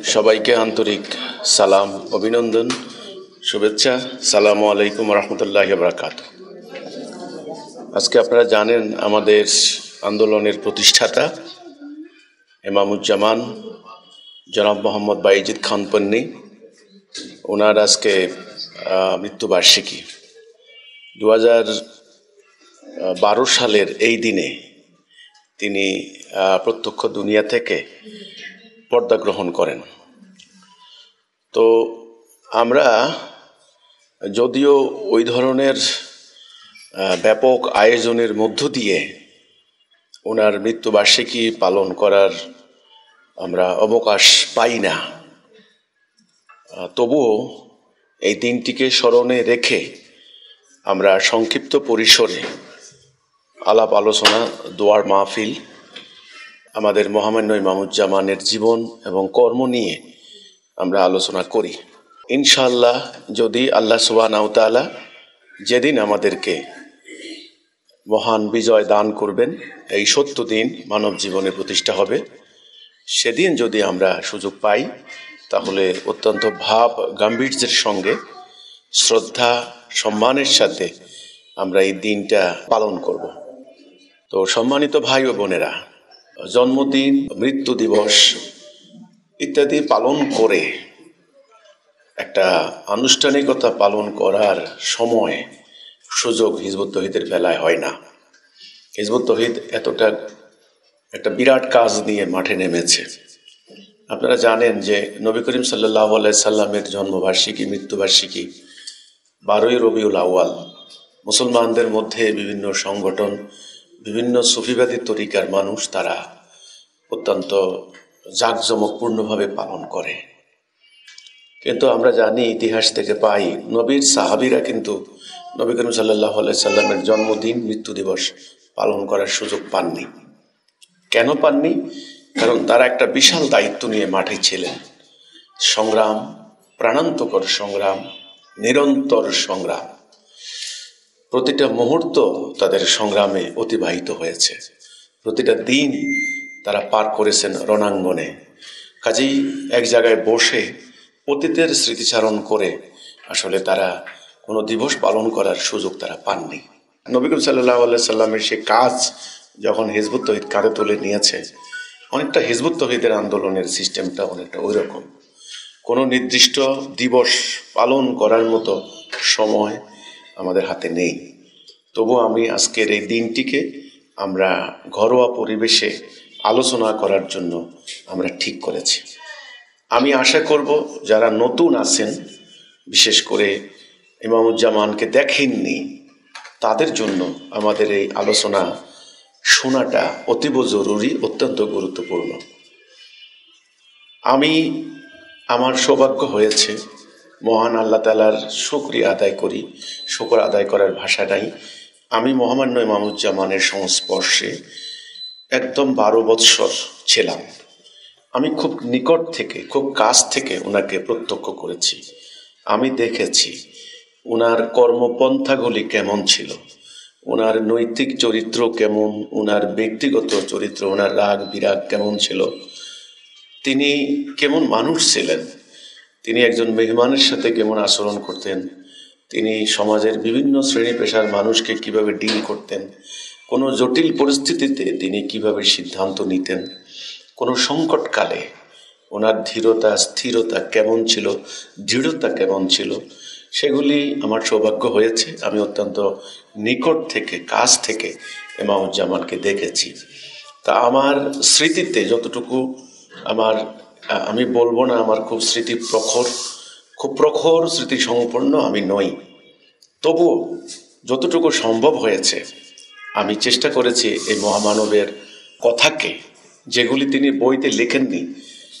সবাইকে আন্তরিক সালাম, অভিনন্দন, শুভেচ্ছা। সালামু আলাইকুম রহমতুল্লাহি ওয়া বারাকাতুহু। আজকে আপনারা জানেন আমাদের আন্দোলনের প্রতিষ্ঠাতা ইমামুজ্জামান জনাব মোহাম্মদ বাইজিদ খান পন্নী, ওনার আজকে মৃত্যুবার্ষিকী। 2012 সালের এই দিনে তিনি প্রত্যক্ষ দুনিয়া থেকে পর্দা গ্রহণ করেন। তো আমরা যদিও ওই ধরনের ব্যাপক আয়োজনের মধ্য দিয়ে ওনার মৃত্যুবার্ষিকী পালন করার আমরা অবকাশ পাই না, তবুও এই দিনটিকে স্মরণে রেখে আমরা সংক্ষিপ্ত পরিসরে আলাপ আলোচনা, দোয়ার মাহফিল, আমাদের মহামান্য ইমামুজ্জামানের জীবন এবং কর্ম নিয়ে আমরা আলোচনা করি। ইনশাআল্লাহ, যদি আল্লাহ সুবহানাহু ওয়া তাআলা যেদিন আমাদেরকে মহান বিজয় দান করবেন, এই সত্য দিন মানব জীবনে প্রতিষ্ঠা হবে, সেদিন যদি আমরা সুযোগ পাই তাহলে অত্যন্ত ভাব গাম্ভীর্যের সঙ্গে, শ্রদ্ধা সম্মানের সাথে আমরা এই দিনটা পালন করব। তো সম্মানিত ভাই ও বোনেরা, জন্মদিন, মৃত্যু দিবস ইত্যাদি পালন করে একটা আনুষ্ঠানিকতা পালন করার সময় সুযোগ হিজবুত তৌহিদের বেলায় হয় না। হিজবুত তৌহিদ এতটা একটা বিরাট কাজ নিয়ে মাঠে নেমেছে। আপনারা জানেন যে নবী করিম সাল্লাল্লাহু আলাইহি সাল্লামের জন্মবার্ষিকী, মৃত্যুবার্ষিকী 12ই রবিউল আউয়াল মুসলমানদের মধ্যে বিভিন্ন সংগঠন, বিভিন্ন সুফিবাদী তরিকার মানুষ তারা অত্যন্ত জাঁকজমকপূর্ণভাবে পালন করে। কিন্তু আমরা জানি, ইতিহাস থেকে পাই, নবীর সাহাবীরা কিন্তু নবী করিম সাল্লাল্লাহু আলাইহি সাল্লামের জন্মদিন, মৃত্যু দিবস পালন করার সুযোগ পাননি। কেন পাননি? কারণ তারা একটা বিশাল দায়িত্ব নিয়ে মাঠে ছিলেন। সংগ্রাম, প্রাণান্তকর সংগ্রাম, নিরন্তর সংগ্রাম, প্রতিটা মুহূর্ত তাদের সংগ্রামে অতিবাহিত হয়েছে, প্রতিটা দিন তারা পার করেছেন রণাঙ্গনে। কাজেই এক জায়গায় বসে অতীতের স্মৃতিচারণ করে আসলে তারা কোনো দিবস পালন করার সুযোগ তারা পাননি। নবী করিম সাল্লাল্লাহু আলাইহি সাল্লামের সে কাজ যখন হিজবুত তৌহিদ কাঁধে তুলে নিয়েছে, অনেকটা হিজবুত তৌহিদের আন্দোলনের সিস্টেমটা অনেকটা ওই রকম। কোনো নির্দিষ্ট দিবস পালন করার মতো সময় আমাদের হাতে নেই। তবু আমি আজকের এই দিনটিকে আমরা ঘরোয়া পরিবেশে আলোচনা করার জন্য আমরা ঠিক করেছি। আমি আশা করব যারা নতুন আছেন, বিশেষ করে ইমামুজ্জামানকে দেখেননি, তাদের জন্য আমাদের এই আলোচনা শোনাটা অতীব জরুরি, অত্যন্ত গুরুত্বপূর্ণ। আমার সৌভাগ্য হয়েছে, মহান আল্লাহ তাআলার শুকরিয়া আদায় করি, শুকর আদায় করার ভাষা নাই। আমি মহামান্য ইমামুজ্জামানের সংস্পর্শে একদম 12 বৎসর ছিলাম। আমি খুব নিকট থেকে, খুব কাছ থেকে ওনাকে প্রত্যক্ষ করেছি। আমি দেখেছি ওনার কর্মপন্থাগুলি কেমন ছিল, ওনার নৈতিক চরিত্র কেমন, ওনার ব্যক্তিগত চরিত্র, ওনার রাগ বিরাগ কেমন ছিল, তিনি কেমন মানুষ ছিলেন, তিনি একজন মেহমানের সাথে কেমন আচরণ করতেন, তিনি সমাজের বিভিন্ন শ্রেণী পেশার মানুষকে কিভাবে ডিল করতেন, কোনো জটিল পরিস্থিতিতে তিনি কিভাবে সিদ্ধান্ত নিতেন, কোনো সংকটকালে ওনার ধীরতা, স্থিরতা কেমন ছিল, দৃঢ়তা কেমন ছিল, সেগুলি আমার সৌভাগ্য হয়েছে। আমি অত্যন্ত নিকট থেকে, কাছ থেকে ইমামুজ্জামানকে দেখেছি। তা আমার স্মৃতিতে যতটুকু আমি বলবো না আমার খুব প্রখর স্মৃতি সম্পন্ন আমি নই, তবুও যতটুকু সম্ভব হয়েছে আমি চেষ্টা করেছি এই মহামানবের কথাকে, যেগুলি তিনি বইতে লেখেননি,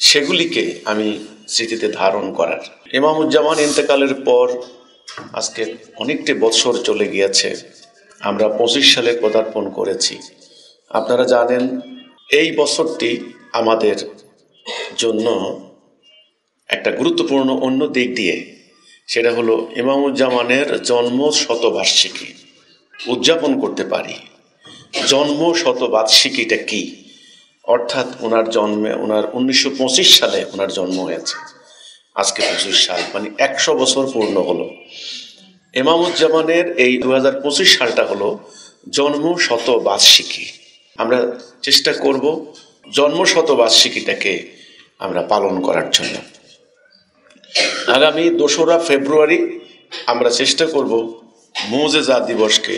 সেগুলিকে আমি স্মৃতিতে ধারণ করার। ইমামুজ্জামান ইন্তেকালের পর আজকে অনেকটি বছর চলে গিয়েছে। আমরা 25 সালে পদার্পণ করেছি। আপনারা জানেন এই বছরটি আমাদের জন্য একটা গুরুত্বপূর্ণ অন্য দিক দিয়ে, সেটা হলো ইমামুজ্জামানের জন্ম শতবার্ষিকী উদযাপন করতে পারি। জন্ম শতবার্ষিকীটা কি? অর্থাৎ ওনার 1925 সালে ওনার জন্ম হয়েছে, আজকে 25 সাল, মানে 100 বছর পূর্ণ হলো। ইমামুজ্জামানের এই 2025 সালটা হলো জন্ম শতবার্ষিকী। আমরা চেষ্টা করব জন্ম শতবার্ষিকীটাকে আমরা পালন করার জন্য। আগামী 2রা ফেব্রুয়ারি আমরা চেষ্টা করব মুজেজা দিবসকে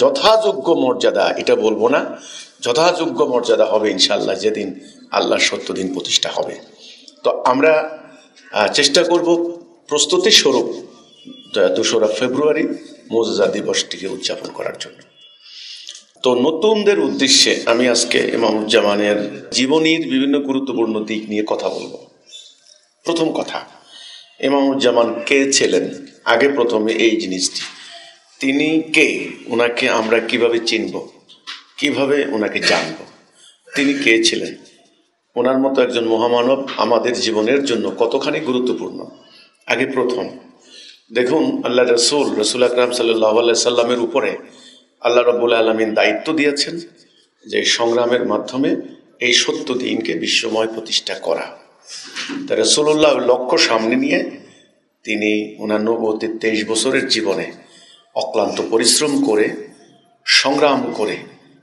যথাযোগ্য মর্যাদা, এটা বলবো না, যথাযোগ্য মর্যাদা হবে ইনশাআল্লাহ, যেদিন আল্লাহর সত্য দিন প্রতিষ্ঠা হবে। তো আমরা চেষ্টা করব প্রস্তুতি স্বরূপ 2রা ফেব্রুয়ারি মুজেজা দিবসটিকে উদযাপন করার জন্য। তো নতুনদের উদ্দেশ্যে আমি আজকে ইমামুজ্জামানের জীবনীর বিভিন্ন গুরুত্বপূর্ণ দিক নিয়ে কথা বলবো। প্রথম কথা, ইমামুজ্জামান কে ছিলেন? আগে প্রথমে এই জিনিসটি, তিনি কে, ওনাকে আমরা কিভাবে চিনব, কিভাবে ওনাকে জানব, তিনি কে ছিলেন, ওনার মতো একজন মহামানব আমাদের জীবনের জন্য কতখানি গুরুত্বপূর্ণ। আগে প্রথম দেখুন, আল্লাহ রসুল আকরাম সাল্লাল্লাহু আলাইহি সাল্লামের উপরে আল্লাহ রাব্বুল আলামিন দায়িত্ব দিয়েছেন যে সংগ্রামের মাধ্যমে এই সত্য দিনকে বিশ্বময় প্রতিষ্ঠা করা। তা রাসূলুল্লাহ লক্ষ্য সামনে নিয়ে তিনি ওনার নবুয়তের 23 বছরের জীবনে অক্লান্ত পরিশ্রম করে, সংগ্রাম করে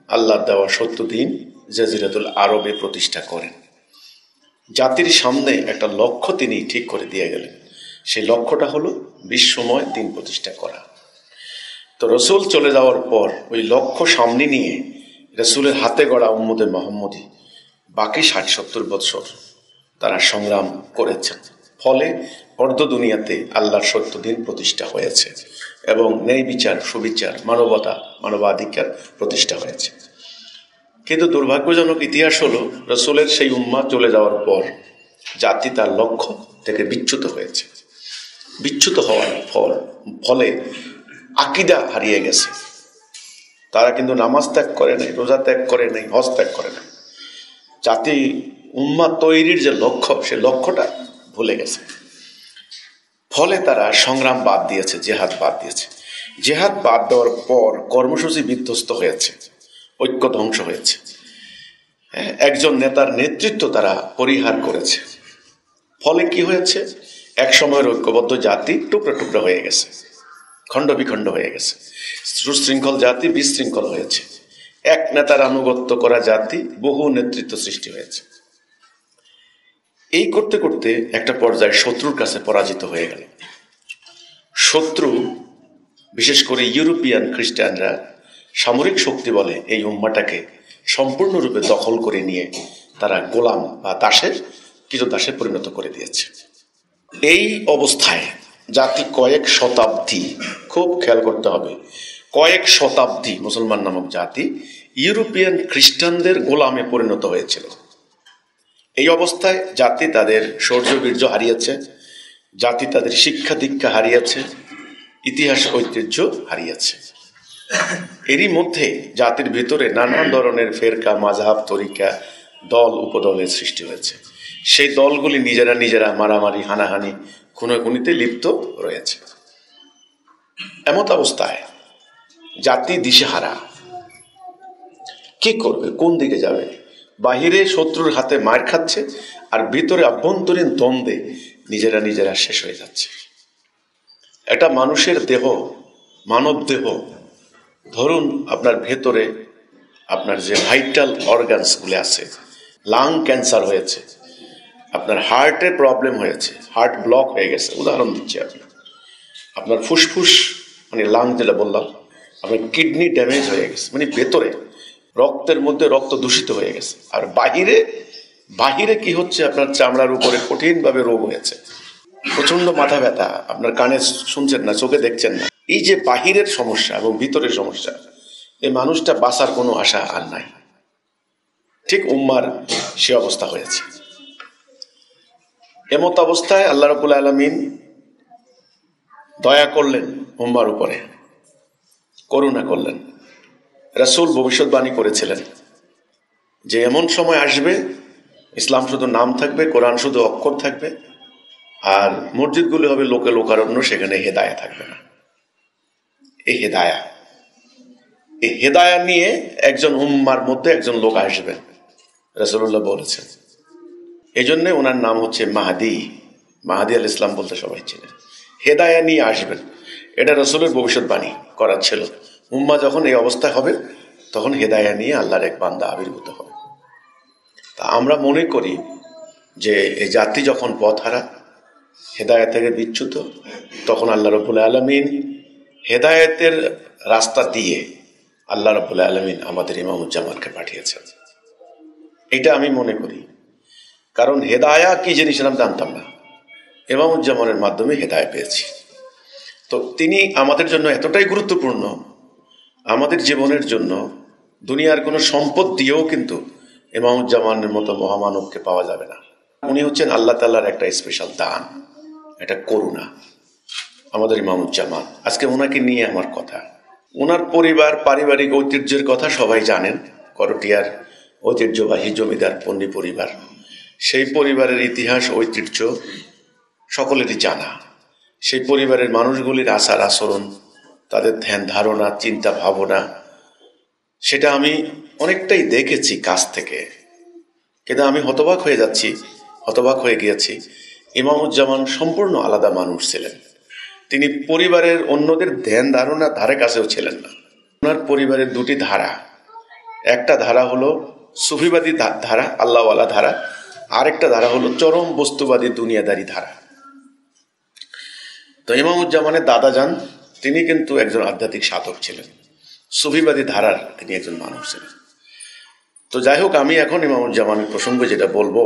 আল্লাহর দেওয়া সত্য দিন জাজিরাতুল আরবে প্রতিষ্ঠা করেন। জাতির সামনে একটা লক্ষ্য তিনি ঠিক করে দিয়ে গেলেন, সেই লক্ষ্যটা হলো বিশ্বময় দিন প্রতিষ্ঠা করা। তো রসুল চলে যাওয়ার পর ওই লক্ষ্য সামনে নিয়ে রসুলের হাতে গড়া উম্মতে মুহাম্মদী বাকি 60-70 বছর তারা সংগ্রাম করেছেন। ফলে অর্ধ দুনিয়াতে আল্লাহর সত্য দিন প্রতিষ্ঠা হয়েছে এবং ন্যায় বিচার, সুবিচার, মানবতা, মানবাধিকার প্রতিষ্ঠা হয়েছে। কিন্তু দুর্ভাগ্যজনক ইতিহাস হলো, রসুলের সেই উম্মাহ চলে যাওয়ার পর জাতি তার লক্ষ্য থেকে বিচ্যুত হয়েছে। বিচ্যুত হওয়ার ফলে আকীদা হারিয়ে গেছে। তারা কিন্তু নামাজ ত্যাগ করে নাই, রোজা ত্যাগ করে নাই, হজ ত্যাগ করে নাই। জাতি উম্মাহ তৈরির যে লক্ষ্য, সে লক্ষ্যটা ভুলে গেছে। ফলে তারা সংগ্রাম বাদ দিয়েছে, জেহাদ বাদ দিয়েছে। জেহাদ বাদ দেওয়ার পর কর্মসূচি বিধ্বস্ত হয়েছে, ঐক্য ধ্বংস হয়েছে, একজন নেতার নেতৃত্ব তারা পরিহার করেছে। ফলে কি হয়েছে, এক সময়ের ঐক্যবদ্ধ জাতি টুকরা টুকরা হয়ে গেছে, খণ্ড বিখণ্ড হয়ে গেছে। সুশৃঙ্খল জাতি বিশৃঙ্খল হয়েছে। এক নেতার আনুগত্য করা জাতি বহু নেতৃত্ব সৃষ্টি হয়েছে। এই করতে করতে একটা পর্যায়ে শত্রুর কাছে পরাজিত হয়ে গেল। শত্রু, বিশেষ করে ইউরোপিয়ান খ্রিস্টানরা সামরিক শক্তি বলে এই উম্মাটাকে সম্পূর্ণরূপে দখল করে নিয়ে তারা গোলাম বা দাসে পরিণত করে দিয়েছে। এই অবস্থায় জাতি কয়েক শতাব্দী, খুব খেয়াল করতে হবে, কয়েক শতাব্দী মুসলমান নামক জাতি ইউরোপিয়ান খ্রিস্টানদের গোলামে পরিণত হয়েছিল। এই অবস্থায় জাতি তাদের শৌর্য বীর্য হারিয়েছে, জাতি তাদের শিক্ষা দীক্ষা হারিয়েছে, ইতিহাস ঐতিহ্য হারিয়েছে। এরই মধ্যে জাতির ভিতরে নানান ধরনের ফেরকা, মাযহাব, তরিকা, দল উপদলের সৃষ্টি হয়েছে। সেই দলগুলি নিজেরা মারামারি, হানাহানি, খুনোখুনিতে লিপ্ত রয়েছে। এমত অবস্থায় জাতি দিশেহারা, কি করবে, কোন দিকে যাবে? বাহিরে শত্রুর হাতে মার খাচ্ছে, আর ভিতরে আভ্যন্তরীণ দ্বন্দ্বে নিজেরা শেষ হয়ে যাচ্ছে। একটা মানুষের দেহ, মানব দেহ, ধরুন আপনার ভেতরে আপনার যে ভাইটাল অর্গানসগুলো আছে, লাং ক্যান্সার হয়েছে, আপনার হার্টের প্রবলেম হয়েছে, হার্ট ব্লক হয়ে গেছে, উদাহরণ দিচ্ছি, আপনার ফুসফুস মানে লাং যেটা বললাম, আপনার কিডনি ড্যামেজ হয়ে গেছে, মানে ভেতরে রক্তের মধ্যে রক্ত দূষিত হয়ে গেছে। আর বাহিরে কি হচ্ছে, আপনার চামড়ার উপরে কঠিনভাবে রোগ হয়েছে, প্রচন্ড মাথা ব্যথা, আপনার কানে শুনছেন না, চোখে দেখছেন না। এই যে বাহিরের সমস্যা এবং ভিতরের সমস্যা, এই মানুষটা বাঁচার কোনো আশা আর নাই। ঠিক উম্মার সে অবস্থা হয়েছে। এমত অবস্থায় আল্লাহ রাব্বুল আলামিন দয়া করলেন উম্মার উপরে, করুণা করলেন। রাসূল ভবিষ্যৎবাণী করেছিলেন যে এমন সময় আসবে, ইসলাম শুধু নাম থাকবে, কোরআন শুধু অক্ষর থাকবে, আর মসজিদগুলি হবে লোকে লোকারণ্য, সেখানে হেদায়া থাকবে না। এই হেদায়া নিয়ে একজন উম্মার মধ্যে একজন লোক আসবেন, রাসূলুল্লাহ বলেছেন। এই জন্যে ওনার নাম হচ্ছে মাহাদি। মাহাদি আল ইসলাম বলতে সবাই চেনেন। হেদায়া নিয়ে আসবেন, এটা রাসূলের ভবিষ্যৎবাণী করা ছিল। উম্মাহ যখন এই অবস্থায় হবে তখন হেদায়া নিয়ে আল্লাহর এক বান্দা আবির্ভূত হবে। তা আমরা মনে করি যে এই জাতি যখন পথহারা, হেদায়েত থেকে বিচ্যুত, তখন আল্লাহ রাব্বুল আলামিন হেদায়েতের রাস্তা দিয়ে আল্লাহ রাব্বুল আলামিন আমাদের ইমামুজ্জামানকে পাঠিয়েছেন। এটা আমি মনে করি, কারণ হেদায়া কি জিনিস আমি জানতাম না, ইমামুজ্জামানের মাধ্যমে হেদায়া পেয়েছি। তো তিনি আমাদের জন্য এতটাই গুরুত্বপূর্ণ, আমাদের জীবনের জন্য দুনিয়ার কোনো সম্পদ দিয়েও কিন্তু ইমামুজ্জামানের মতো মহামানবকে পাওয়া যাবে না। উনি হচ্ছেন আল্লাহ তাআলার একটা স্পেশাল দান, একটা করুণা আমাদের ইমামুজ্জামান। আজকে ওনাকে নিয়ে আমার কথা। ওনার পরিবার, পারিবারিক ঐতিহ্যের কথা সবাই জানেন। করটিয়ার ঐতিহ্যবাহী জমিদার পন্নী পরিবার, সেই পরিবারের ইতিহাস, ঐতিহ্য সকলেরই জানা। সেই পরিবারের মানুষগুলির আচার আচরণ, তাদের ধ্যান ধারণা, চিন্তা ভাবনা, সেটা আমি অনেকটাই দেখেছি কাছ থেকে। কিন্তু আমি হতবাক হয়ে যাচ্ছি, হতবাক হয়ে গিয়েছি। ইমামুজ্জামান সম্পূর্ণ আলাদা মানুষ ছিলেন। তিনি পরিবারের অন্যদের ধ্যান ধারণা ধারে কাছেও ছিলেন না। ওনার পরিবারের দুটি ধারা, একটা ধারা হলো সুফিবাদী ধারা, আল্লাহওয়ালা ধারা, আরেকটা ধারা হলো চরম বস্তুবাদী দুনিয়াদারি ধারা। তো ইমামুজ্জামানের দাদা যান, তিনি কিন্তু একজন আধ্যাত্মিক সাধক ছিলেন, সুফিবাদী ধারার তিনি একজন মানুষ ছিলেন। তো যাই হোক, আমি এখন ইমামুজ্জামানের প্রসঙ্গে যেটা বলবো,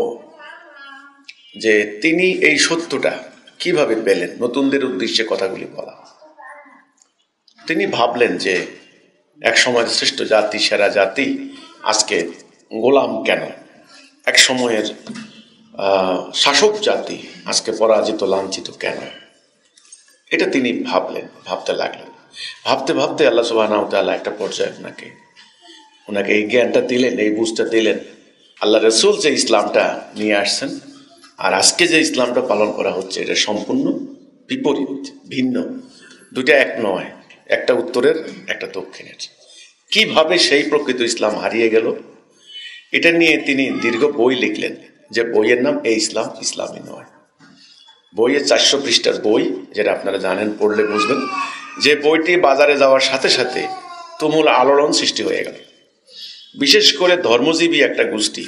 যে তিনি এই সত্যটা কিভাবে পেলেন, নতুনদের উদ্দেশ্যে কথাগুলি বলা। তিনি ভাবলেন যে এক সময়ের শ্রেষ্ঠ জাতি, সেরা জাতি আজকে গোলাম কেন, এক সময়ের শাসক জাতি আজকে পরাজিত, লাঞ্ছিত কেন, এটা তিনি ভাবলেন, ভাবতে লাগলেন। ভাবতে ভাবতে আল্লাহ সুবহানাহু ওয়া তাআলা একটা পর্যায়ে ওনাকে এই জ্ঞানটা দিলেন, এই বুঝটা দিলেন। আল্লাহ রাসূল যে ইসলামটা নিয়ে আসছেন আর আজকে যে ইসলামটা পালন করা হচ্ছে, এটা সম্পূর্ণ বিপরীত, ভিন্ন, দুটা এক নয়, একটা উত্তরের একটা দক্ষিণের। কিভাবে সেই প্রকৃত ইসলাম হারিয়ে গেল, এটা নিয়ে তিনি দীর্ঘ বই লিখলেন, যে বইয়ের নাম এই ইসলাম, ইসলামী নয়। বইয়ের 400 পৃষ্ঠার বই, যেটা আপনারা জানেন, পড়লে বুঝবেন। যে বইটি বাজারে যাওয়ার সাথে সাথে তুমুল আলোড়ন সৃষ্টি হয়ে গেল। বিশেষ করে ধর্মজীবী একটা গোষ্ঠী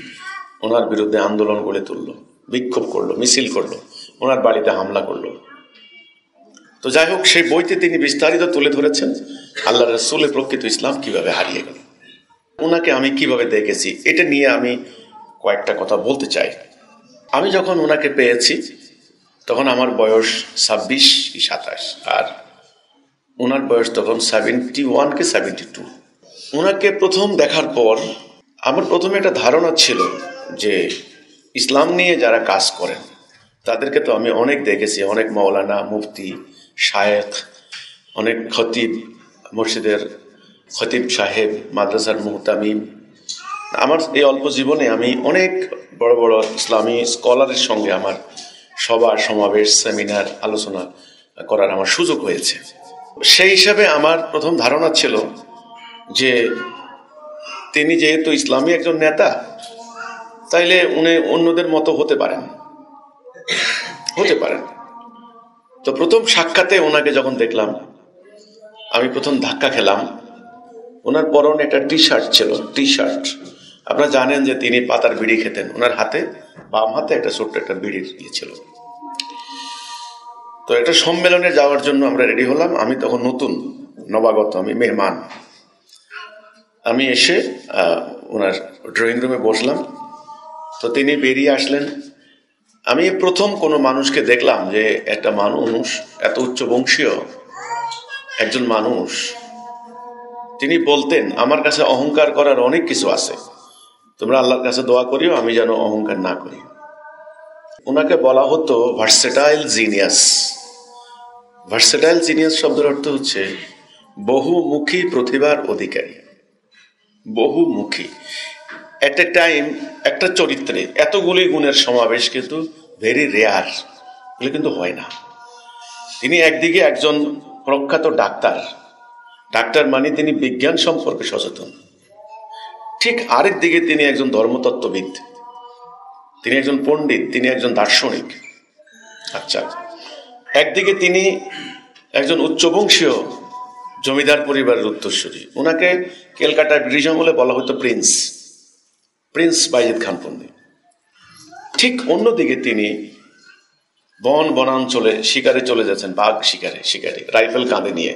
ওনার বিরুদ্ধে আন্দোলন গড়ে তুললো, বিক্ষোভ করলো, মিছিল করলো, ওনার বাড়িতে হামলা করলো। তো যাই হোক, সেই বইতে তিনি বিস্তারিত তুলে ধরেছেন আল্লাহ রাসূলের প্রকৃত ইসলাম কিভাবে হারিয়ে গেল, ওনাকে আমি কিভাবে দেখেছি, এটা নিয়ে আমি কয়েকটা কথা বলতে চাই। আমি যখন ওনাকে পেয়েছি তখন আমার বয়স 26 কি 27, আর ওনার বয়স তখন 71 কি 72। ওনাকে প্রথম দেখার পর আমার প্রথমে একটা ধারণা ছিল যে ইসলাম নিয়ে যারা কাজ করেন তাদেরকে তো আমি অনেক দেখেছি, অনেক মাওলানা, মুফতি, শায়েখ, অনেক খতিব, মসজিদের খতিব সাহেব, মাদ্রাসার মুহতামিম। আমার এই অল্প জীবনে আমি অনেক বড় বড় ইসলামী স্কলারের সঙ্গে আমার সভা, সমাবেশ, সেমিনার, আলোচনা করার আমার সুযোগ হয়েছে। সেই হিসাবে আমার প্রথম ধারণা ছিল যে তিনি যেহেতু ইসলামী একজন নেতা, তাইলে উনি অন্যদের মতো হতে পারেন। তো প্রথম সাক্ষাতে ওনাকে যখন দেখলাম, আমি প্রথম ধাক্কা খেলাম। ওনার পরনে একটা টি শার্ট ছিল, টি শার্ট। আপনারা জানেন যে তিনি পাতার বিড়ি খেতেন, ওনার হাতে, বাম হাতে একটা ছোট্ট একটা বিড়ির ইয়ে ছিল। তো একটা সম্মেলনে যাওয়ার জন্য আমরা রেডি হলাম। আমি তখন নতুন নবাগত, আমি মেহমান। আমি এসে ওনার ড্রয়িং রুমে বসলাম। তো তিনি বেরিয়ে আসলেন। আমি প্রথম কোনো মানুষকে দেখলাম যে একটা মানুষ, এত উচ্চ বংশীয় একজন মানুষ, তিনি বলতেন, আমার কাছে অহংকার করার অনেক কিছু আছে, তোমরা আল্লাহর কাছে দোয়া করিও আমি যেন অহংকার না করি। ওনাকে বলা হতো ভার্সেটাইল জিনিয়াস। ভার্সেটাইল জিনিয়াস শব্দের অর্থ হচ্ছে বহুমুখী প্রতিভার অধিকারী। বহুমুখী, একটা টাইম একটা চরিত্রে এতগুলি গুণের সমাবেশ কিন্তু ভেরি রেয়ার, এগুলো কিন্তু হয় না। তিনি একদিকে একজন প্রখ্যাত ডাক্তার, ডাক্তার মানে তিনি বিজ্ঞান সম্পর্কে সচেতন, ঠিক আরেক দিকে তিনি একজন ধর্মতত্ত্ববিদ, তিনি একজন পণ্ডিত, তিনি একজন দার্শনিক। আচ্ছা, একদিকে তিনি একজন উচ্চবংশীয় জমিদার পরিবারের উত্তরসূরি, ওনাকে ক্যালকাটার ব্রিটিশ আমলে বলা হতো প্রিন্স বাইজিদ খান পন্নী। ঠিক অন্যদিকে তিনি বনাঞ্চলে শিকারে চলে যাচ্ছেন, বাঘ শিকারে রাইফেল কাঁধে নিয়ে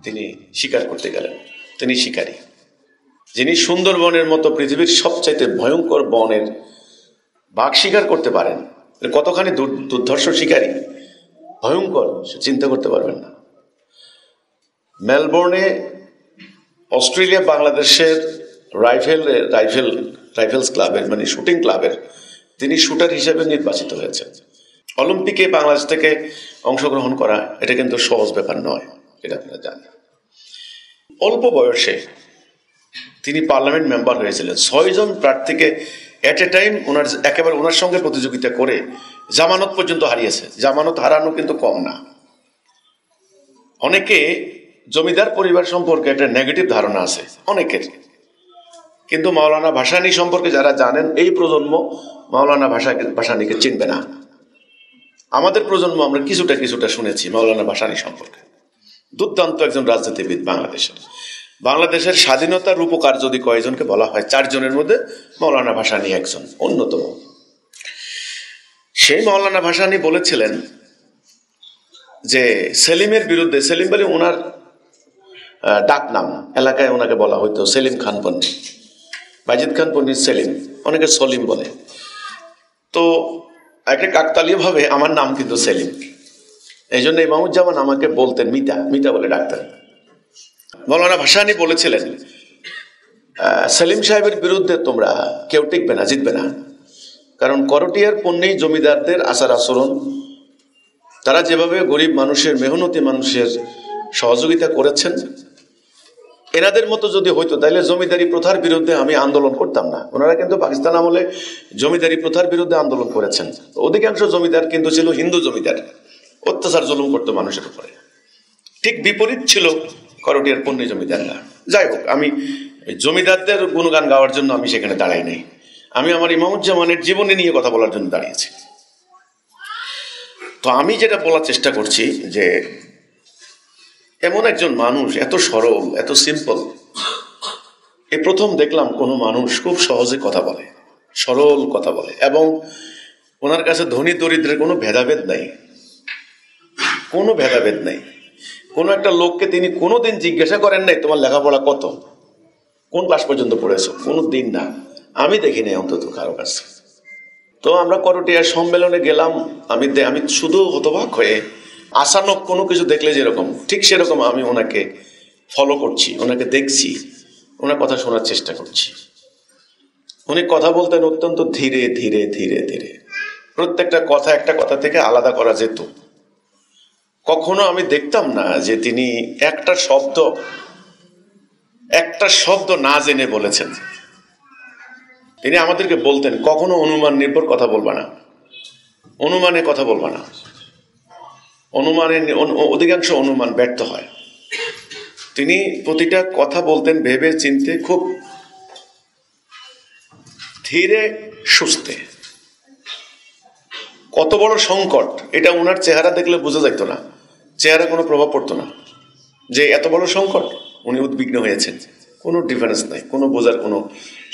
তিনি শিকার করতে গেলেন। তিনি শিকারী, যিনি সুন্দরবনের মতো পৃথিবীর সবচাইতে ভয়ঙ্কর বনের বাঘ শিকার করতে পারেন। কতখানি দুর্ধর্ষ শিকারী, ভয়ঙ্কর, সে চিন্তা করতে পারবেন না। মেলবোর্নে অস্ট্রেলিয়া বাংলাদেশের রাইফেলস ক্লাবের মানে শুটিং ক্লাবের তিনি শুটার হিসেবে নির্বাচিত হয়েছেন। অলিম্পিকে বাংলাদেশ থেকে অংশগ্রহণ করা এটা কিন্তু সহজ ব্যাপার নয়, এটা আপনারা জানেন। অল্প বয়সে তিনি পার্লামেন্ট মেম্বার হয়েছিলেন। 6 জন প্রার্থীকে এট এ টাইম ওনার সঙ্গে প্রতিযোগিতা করে জামানত পর্যন্ত হারিয়েছে। জামানত হারানো কিন্তু কম না। অনেকে জমিদার পরিবার সম্পর্কে একটা নেগেটিভ ধারণা আছে অনেকের, কিন্তু মাওলানা ভাসানী সম্পর্কে যারা জানেন, এই প্রজন্ম মাওলানা ভাসানীকে চিনবে না। আমাদের প্রজন্ম আমরা কিছুটা শুনেছি মাওলানা ভাসানী সম্পর্কে। দুর্দান্ত একজন রাজনীতিবিদ বাংলাদেশের স্বাধীনতার রূপকার যদি কয়েকজনকে বলা হয়, 4 জনের মধ্যে মাওলানা ভাসানী একজন অন্যতম। সেই মাওলানা ভাসানী বলেছিলেন যে সেলিমের বিরুদ্ধে, সেলিম বলে ওনার ডাক নাম, এলাকায় ওনাকে বলা হইতো সেলিম খান পন্নী, বাইজিদ খান পন্নীর সেলিম, অনেকে সলিম বলে। তো একটা কাকতালীয় ভাবে আমার নাম কিন্তু সেলিম, এই জন্য ইমামুজ্জামান আমাকে বলতেন মিতা বলে ডাকতেন। মাওলানা ভাসানী বলেছিলেন সেলিম সাহেবের বিরুদ্ধে তোমরা কেউ টিকবে না, জিতবে না। কারণ করটিয়ার পণ্যী জমিদারদের আচার আচরণ, তারা যেভাবে গরিব মানুষের, মেহনতি মানুষের সহযোগিতা করেছেন, এনাদের মতো যদি হইতো তাহলে জমিদারি প্রথার বিরুদ্ধে আমি আন্দোলন করতাম না। ওনারা কিন্তু পাকিস্তান আমলে জমিদারি প্রথার বিরুদ্ধে আন্দোলন করেছেন। অধিকাংশ জমিদার কিন্তু ছিল হিন্দু জমিদার, অত্যাচার জুলুম করতো মানুষের উপরে। ঠিক বিপরীত ছিল করটিয়ার পণ্যী জমিদাররা। যাই হোক, আমি জমিদারদের গুণগান গাওয়ার জন্য আমি সেখানে দাঁড়াই নাই। আমি আমার ইমামুজ্জামানের জীবনী নিয়ে কথা বলার জন্য দাঁড়িয়েছি। তো আমি যেটা বলার চেষ্টা করছি যে এমন একজন মানুষ, এত সরল, এত সিম্পল, এ প্রথম দেখলাম কোনো মানুষ খুব সহজে কথা বলে, সরল কথা বলে, এবং ওনার কাছে ধনী দরিদ্রের কোনো ভেদাভেদ নাই, কোনো ভেদাভেদ নাই। কোনো একটা লোককে তিনি কোনোদিন জিজ্ঞাসা করেন নাই তোমার লেখাপড়া কত, কোন ক্লাস পর্যন্ত পড়েছো, কোনো দিন না, আমি দেখিনি অন্তত কারো কাছে। তো আমরা করটিয়া সম্মেলনে গেলাম, আমি শুধু হতবাক হয়ে আশানক কোনো কিছু দেখলে যেরকম, ঠিক সেরকম আমি ওনাকে ফলো করছি, ওনাকে দেখছি, ওনার কথা শোনার চেষ্টা করছি। উনি কথা বলতেন অত্যন্ত ধীরে ধীরে ধীরে ধীরে, প্রত্যেকটা কথা একটা কথা থেকে আলাদা করা যেত। কখনো আমি দেখতাম না যে তিনি একটা শব্দ না জেনে বলেছেন। তিনি আমাদেরকে বলতেন কখনো অনুমান নির্ভর কথা বলবা না, অনুমানে কথা বলবা না, অধিকাংশ অনুমান ব্যর্থ হয়। তিনি প্রতিটা কথা বলতেন ভেবে চিনতে, খুব ধীরে সুস্থে। কত বড় সংকট এটা ওনার চেহারা দেখলে বোঝা যেত না, চেহারা কোনো প্রভাব পড়তো না যে এত বড় সংকট, উনি উদ্বিগ্ন হয়েছেন, কোনো ডিফারেন্স নাই, কোনো বোঝার কোনো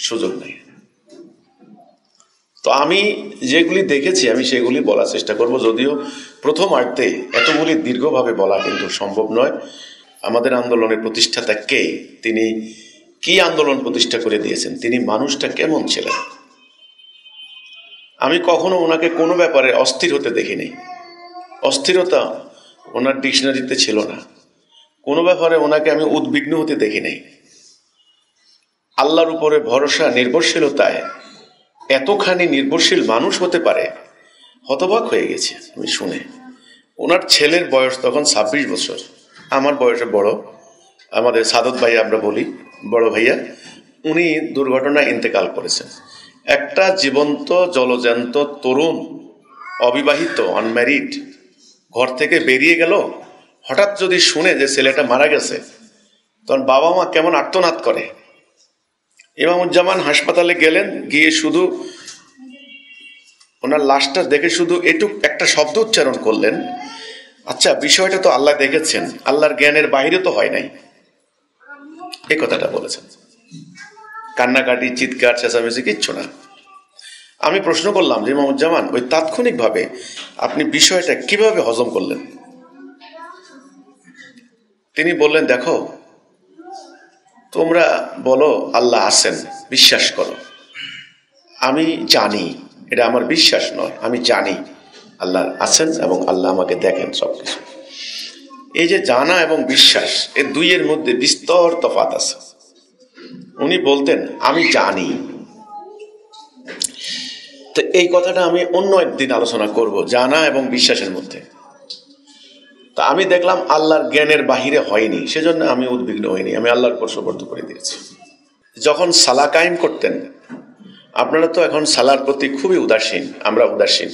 সুযোগ নেই। তো আমি যেগুলি দেখেছি আমি সেগুলি বলার চেষ্টা করব, যদিও প্রথমার্ধে এতগুলি দীর্ঘভাবে বলা কিন্তু সম্ভব নয়। আমাদের আন্দোলনের প্রতিষ্ঠাতা কে, তিনি কি আন্দোলন প্রতিষ্ঠা করে দিয়েছেন, তিনি মানুষটা কেমন ছিলেন। আমি কখনো ওনাকে কোনো ব্যাপারে অস্থির হতে দেখিনি, অস্থিরতা ওনার ডিকশনারিতে ছিল না। কোনো ব্যাপারে ওনাকে আমি উদ্বিগ্ন হতে দেখি নাই। আল্লাহর উপরে ভরসা, নির্ভরশীলতায় এতখানি নির্ভরশীল মানুষ হতে পারে, হতবাক হয়ে গেছি আমি শুনে। ওনার ছেলের বয়স তখন 26 বছর, আমার বয়সে বড়, আমাদের সাদত ভাই আমরা বলি, বড় ভাইয়া, উনি দুর্ঘটনায় ইন্তেকাল করেছেন। একটা জীবন্ত জলজ্যান্ত তরুণ, অবিবাহিত, আনম্যারিড, ঘর থেকে বেরিয়ে গেল, হঠাৎ যদি শুনে যে ছেলেটা মারা গেছে, তখন বাবা মা কেমন আর্তনাদ করে, ইমামুজ্জামান হাসপাতালে গেলেন, গিয়ে শুধু ওনার লাশটা দেখে শুধু এটুক একটা শব্দ উচ্চারণ করলেন, আচ্ছা বিষয়টা তো আল্লাহ দেখেছেন, আল্লাহর জ্ঞানের বাইরে তো হয় নাই, এই কথাটা বলেছেন। কান্নাকাটি, চিৎকার, চেঁচামেচি কিচ্ছু না। আমি প্রশ্ন করলাম যে ইমামুজ্জামান, ওই তাৎক্ষণিকভাবে আপনি বিষয়টা কিভাবে হজম করলেন? তিনি বললেন, দেখো, তোমরা বলো আল্লাহ আছেন, বিশ্বাস করো, আমি জানি, এটা আমার বিশ্বাস নয়, আমি জানি আল্লাহ আছেন এবং আল্লাহ আমাকে দেখেন সবকিছু। এই যে জানা এবং বিশ্বাস, এই দুইয়ের মধ্যে বিস্তর তফাৎ আছে। উনি বলতেন আমি জানি। তো এই কথাটা আমি অন্য একদিন আলোচনা করব, জানা এবং বিশ্বাসের মধ্যে। তা আমি দেখলাম আল্লাহর জ্ঞানের বাহিরে হয়নি, সেজন্য আমি উদ্বিগ্ন হইনি, আমি আল্লাহর উপর সুপর্দ করে দিয়েছি। যখন সালা কায়েম করতেন, আপনারা তো এখন সালার প্রতি খুবই উদাসীন, আমরা উদাসীন।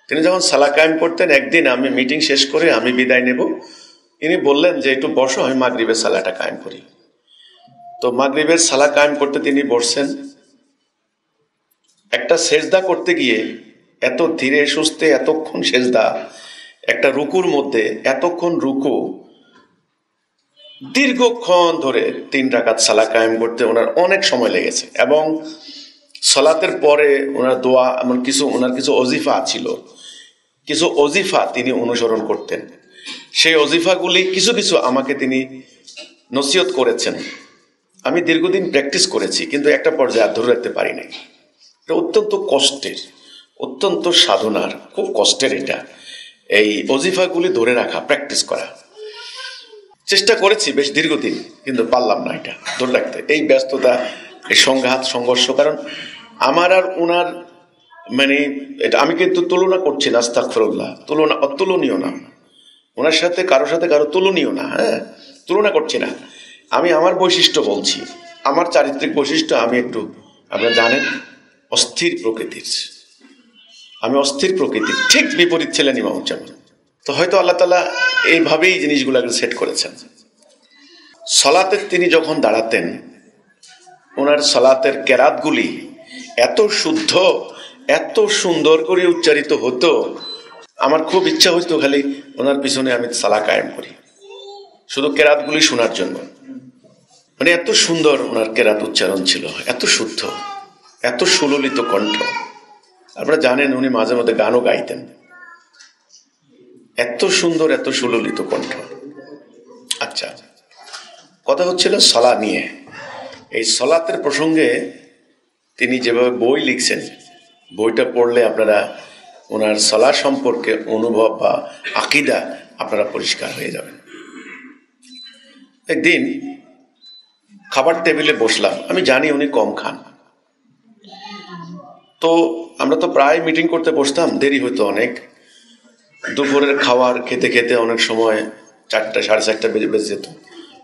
তিনি যখন সালা কায়েম করতেন, একদিন আমি মিটিং শেষ করে আমি বিদায় নেব, তিনি বললেন যে একটু বসো, আমি মাগরিবের সালাটা কায়েম করি। তো মাগরিবের সালা কায়েম করতে তিনি বসছেন। একটা সেজদা করতে গিয়ে এত ধীরে সুস্থে এতক্ষণ সেজদা, একটা রুকুর মধ্যে এতক্ষণ রুকু, দীর্ঘক্ষণ ধরে 3 রাকাত সালা কায়েম করতে ওনার অনেক সময় লেগেছে। এবং সালাতের পরে ওনার দোয়া, এমন ওনার কিছু অজিফা ছিল, কিছু অজিফা তিনি অনুসরণ করতেন। সেই অজিফাগুলি কিছু কিছু আমাকে তিনি নসিহত করেছেন। আমি দীর্ঘদিন প্র্যাকটিস করেছি, কিন্তু একটা পর্যায়ে আর ধরে রাখতে পারি নাই। এটা অত্যন্ত কষ্টের, অত্যন্ত সাধনার, খুব কষ্টের এটা, এই অজিফাগুলি ধরে রাখা, প্র্যাকটিস করা। চেষ্টা করেছি বেশ দীর্ঘদিন, কিন্তু পারলাম না এটা ধরে রাখতে। এই ব্যস্ততা, এই সংঘাত, সংঘর্ষ, কারণ আমার আর ওনার মানে এটা আমি কিন্তু তুলনা করছি না, আস্তাগফিরুল্লাহ, তুলনা অতুলনীয় না, ওনার সাথে কারো তুলনীয় না, হ্যাঁ, তুলনা করছি না। আমি আমার বৈশিষ্ট্য বলছি, আমার চারিত্রিক বৈশিষ্ট্য। আমি একটু, আপনারা জানেন, অস্থির প্রকৃতির, আমি অস্থির প্রকৃতির, ঠিক বিপরীত ছিলেন ইমামুজ্জামান। তো হয়তো আল্লাহ তাআলা এইভাবেই জিনিসগুলোকে সেট করেছেন। সালাতে তিনি যখন দাঁড়াতেন, ওনার সালাতের কেরাতগুলি এত শুদ্ধ, এত সুন্দর করে উচ্চারিত হতো, আমার খুব ইচ্ছা হইতো খালি ওনার পিছনে আমি সালা কায়েম করি, শুধু কেরাতগুলি শোনার জন্য। মানে এত সুন্দর ওনার কেরাত উচ্চারণ ছিল, এত শুদ্ধ, এত সুললিত কণ্ঠ। আপনারা জানেন উনি মাঝে মধ্যে গানও গাইতেন, এত সুন্দর, এত সুললিত কণ্ঠ। আচ্ছা, কথা হচ্ছিল সলা নিয়ে। এই সলাতের প্রসঙ্গে তিনি যেভাবে বই লিখছেন, বইটা পড়লে আপনারা ওনার সলা সম্পর্কে অনুভব বা আকিদা আপনারা পরিষ্কার হয়ে যাবেন। একদিন খাবার টেবিলে বসলাম, আমি জানি উনি কম খান, তো আমরা তো প্রায় মিটিং করতে বসতাম, দেরি হতো অনেক। দুপুরের খাবার খেতে খেতে অনেক সময় 4টা, 4:30 বেজে যেত,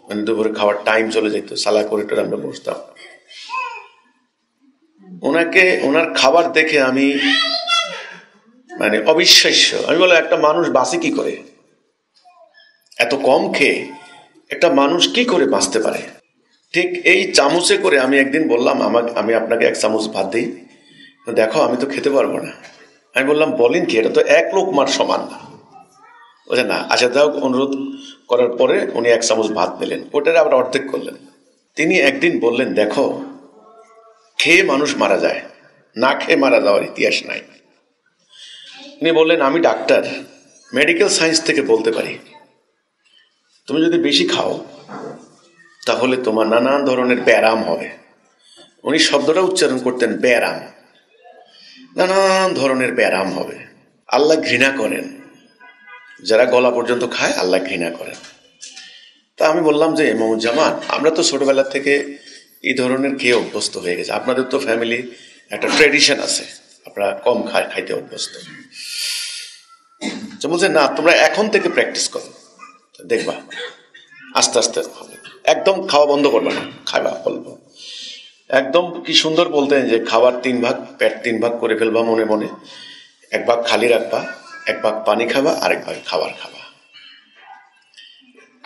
মানে দুপুরে খাওয়ার টাইম চলে যেত, সালা করিডোরে আমরা বসতাম। ওনার খাবার দেখে আমি মানে অবিশ্বাস্য, আমি বলে একটা মানুষ বাঁচে কি করে, এত কম খেয়ে একটা মানুষ কি করে বাঁচতে পারে। ঠিক এই চামচে করে আমি একদিন বললাম, আমি আপনাকে 1 চামচ ভাত দিই, দেখো আমি তো খেতে পারবো না। আমি বললাম, বলেন কি, এটা তো 1 লোকমার সমান না। বলছে না, আচ্ছা দাও। অনুরোধ করার পরে উনি 1 চামচ ভাত নিলেন, ওটার আবার অর্ধেক করলেন। তিনি একদিন বললেন, দেখো, খেয়ে মানুষ মারা যায়, না খেয়ে মারা যাওয়ার ইতিহাস নাই। উনি বললেন, আমি ডাক্তার, মেডিকেল সায়েন্স থেকে বলতে পারি, তুমি যদি বেশি খাও তাহলে তোমার নানান ধরনের ব্যারাম হবে। উনি শব্দটা উচ্চারণ করতেন, ব্যারাম, নানান ধরনের ব্যারাম হবে। আল্লাহ ঘৃণা করেন যারা গলা পর্যন্ত খায়, আল্লাহ ঘৃণা করেন। তা আমি বললাম যে ইমামুজ্জামান, আমরা তো ছোটবেলা থেকে এই ধরনের খেয়ে অভ্যস্ত হয়ে গেছে, আপনাদের তো ফ্যামিলি একটা ট্রেডিশন আছে, আপনারা কম খাইতে অভ্যস্ত। বলছে না, তোমরা এখন থেকে প্র্যাকটিস করো, দেখবা আস্তে আস্তে হবে, একদম খাওয়া বন্ধ করবে না, খাবা বলবো। একদম কি সুন্দর বলতেন যে খাবার 3 ভাগ, পেট 3 ভাগ করে ফেলবা মনে মনে, 1 ভাগ খালি রাখবা, 1 ভাগ পানি খাবা, আরেক ভাগ খাবার খাবা।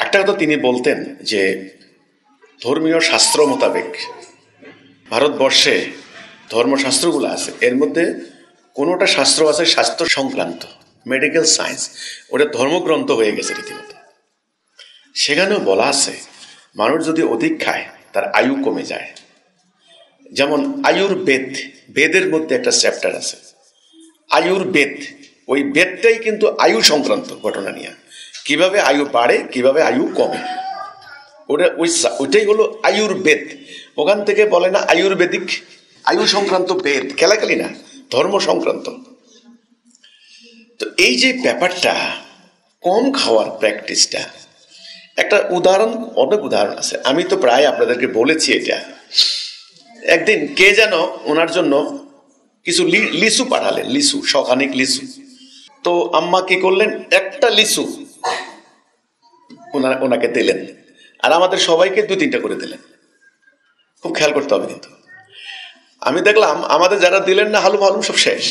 একটা কথা তিনি বলতেন যে ধর্মীয় শাস্ত্র মোতাবেক ভারতবর্ষে ধর্মশাস্ত্রগুলো আছে, এর মধ্যে কোনোটা শাস্ত্র আছে স্বাস্থ্য সংক্রান্ত, মেডিকেল সায়েন্স, ওটা ধর্মগ্রন্থ হয়ে গেছে রীতিমতো। সেখানেও বলা আছে মানুষ যদি অধিক খায় তার আয়ু কমে যায়। যেমন আয়ুর্বেদ, বেদের মধ্যে একটা চ্যাপ্টার আছে আয়ুর্বেদ, ওই বেদটাই কিন্তু আয়ু সংক্রান্ত ঘটনা নিয়ে, কিভাবে আয়ু বাড়ে কিভাবে আয়ু কমে, ওইটাই হলো আয়ুর্বেদ। ওখান থেকে বলে না আয়ুর্বেদিক, আয়ু সংক্রান্ত বেদ, খেলাখেলি না, ধর্ম সংক্রান্ত। তো এই যে ব্যাপারটা কম খাওয়ার প্র্যাকটিসটা, একটা উদাহরণ, অনেক উদাহরণ আছে, আমি তো প্রায় আপনাদেরকে বলেছি এটা। একদিন কে যেন ওনার জন্য কিছু লিচু পাঠালেন, লিচু, শখানিক লিচু। তো আম্মা কি করলেন, একটা লিচু ওনাকে দিলেন, আর আমাদের সবাইকে 2-3টা করে দিলেন। খুব খেয়াল করতে হবে কিন্তু। আমি দেখলাম আমাদের যারা দিলেন না হালুম হালুম সব শেষ।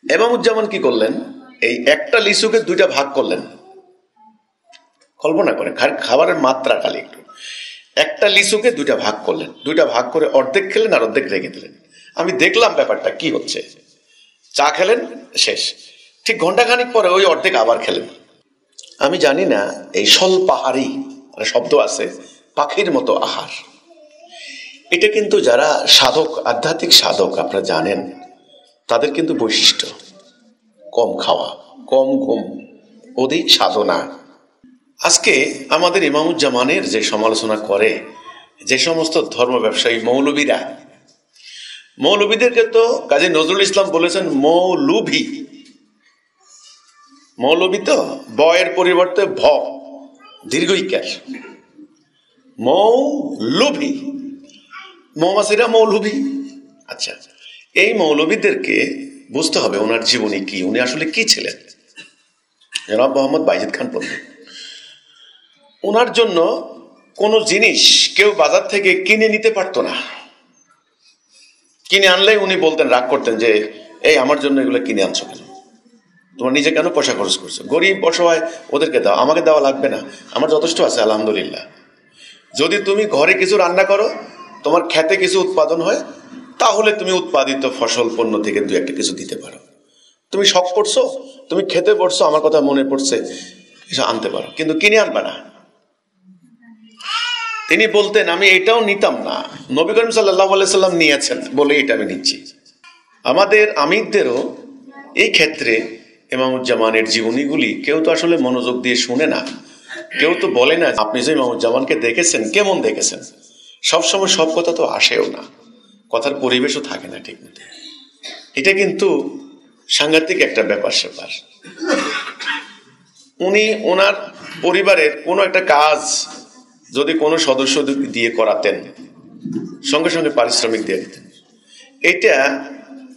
ইমামুজ্জামান কি করলেন, এই একটা লিচুকে 2টা ভাগ করলেন। কল্পনা করেন খাবারের মাত্রা খালি একটু, একটা লিচুকে 2টা ভাগ করলেন, 2টা ভাগ করে অর্ধেক খেলেন আর অর্ধেক রেখে দিলেন। আমি দেখলাম ব্যাপারটা কি হচ্ছে। চা খেলেন, শেষ, ঠিক ঘন্টাখানিক পরে ওই অর্ধেক আবার খেলেন। আমি জানি না এই স্বল্পাহারী শব্দ আছে, পাখির মতো আহার, এটা কিন্তু যারা সাধক, আধ্যাত্মিক সাধক আপনারা জানেন, তাদের কিন্তু বৈশিষ্ট্য কম খাওয়া, কম ঘুম, অধিক সাধনা। আজকে আমাদের ইমামুজ্জামানের যে সমালোচনা করে যে সমস্ত ধর্ম ব্যবসায়ী মৌলবীরা, মৌলবীদেরকে তো কাজী নজরুল ইসলাম বলেছেন মৌলুভী। মৌলবী তো বয়ের পরিবর্তে ভ, দীর্ঘইকার, মৌলুভী, মৌমাছিরা মৌলবী। আচ্ছা, এই মৌলবীদেরকে বুঝতে হবে ওনার জীবনী কি, উনি আসলে কি ছিলেন। জনাব মোহাম্মদ বাইজিদ খান পন্ডিত, ওনার জন্য কোনো জিনিস কেউ বাজার থেকে কিনে নিতে পারতো না। কিনে আনলে উনি বলতেন, রাগ করতেন যে এই আমার জন্য এগুলো কিনে আনছো কেন, তোমার নিজে কেন পয়সা খরচ করছো, গরিব অসহায় ওদেরকে দাও, আমাকে দেওয়া লাগবে না, আমার যথেষ্ট আছে আলহামদুলিল্লাহ। যদি তুমি ঘরে কিছু রান্না করো, তোমার খেতে কিছু উৎপাদন হয়, তাহলে তুমি উৎপাদিত ফসল পণ্য থেকে 2-1টা কিছু দিতে পারো। তুমি শখ করছো, তুমি খেতে পড়ছো, আমার কথা মনে পড়ছে, কিছু আনতে পারো, কিন্তু কিনে আনবে না। তিনি বলতেন আমি এটাও নিতাম না, নবী করিম সাল্লাল্লাহু আলাইহি সাল্লাম নিয়েছেন বলে এটা আমি নিচ্ছি। আমাদের আমিরদেরও এই ক্ষেত্রে ইমামুজ্জামানের জীবনীগুলি কেউ তো আসলে মনোযোগ দিয়ে শুনে না, কেউ তো বলে না আপনি যে ইমামুজ্জামানকে দেখেছেন কেমন দেখেছেন। সবসময় সব কথা তো আসেও না, কথার পরিবেশও থাকে না ঠিক মতো। এটা কিন্তু সাংঘাতিক একটা ব্যাপার স্যাপার। উনি ওনার পরিবারের কোনো একটা কাজ যদি কোনো সদস্য দিয়ে করাতেন, সঙ্গে সঙ্গে পারিশ্রমিক দিয়ে দিতেন। এটা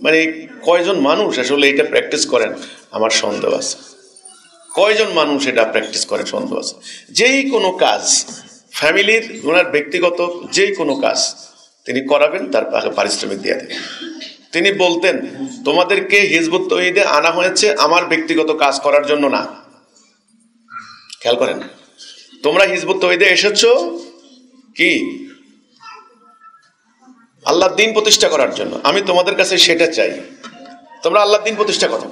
মানে কয়জন মানুষ আসলে এটা প্র্যাকটিস করেন আমার সন্দেহ আছে, কয়জন মানুষ এটা প্র্যাকটিস করেন সন্দেহ আছে। যেই কোনো কাজ ফ্যামিলির, ওনার ব্যক্তিগত যেই কোনো কাজ তিনি করাবেন, তার পারিশ্রমিক দিয়ে দেবেন। তিনি বলতেন তোমাদেরকে হিজবুত তৌহিদে আনা হয়েছে আমার ব্যক্তিগত কাজ করার জন্য না। খেয়াল করেন, তোমরা হিজবুত তৌহিদে এসেছো কি আল্লাহর দ্বীন প্রতিষ্ঠা করার জন্য, আমি তোমাদের কাছে সেটা চাই, তোমরা আল্লাহর দ্বীন প্রতিষ্ঠা করো,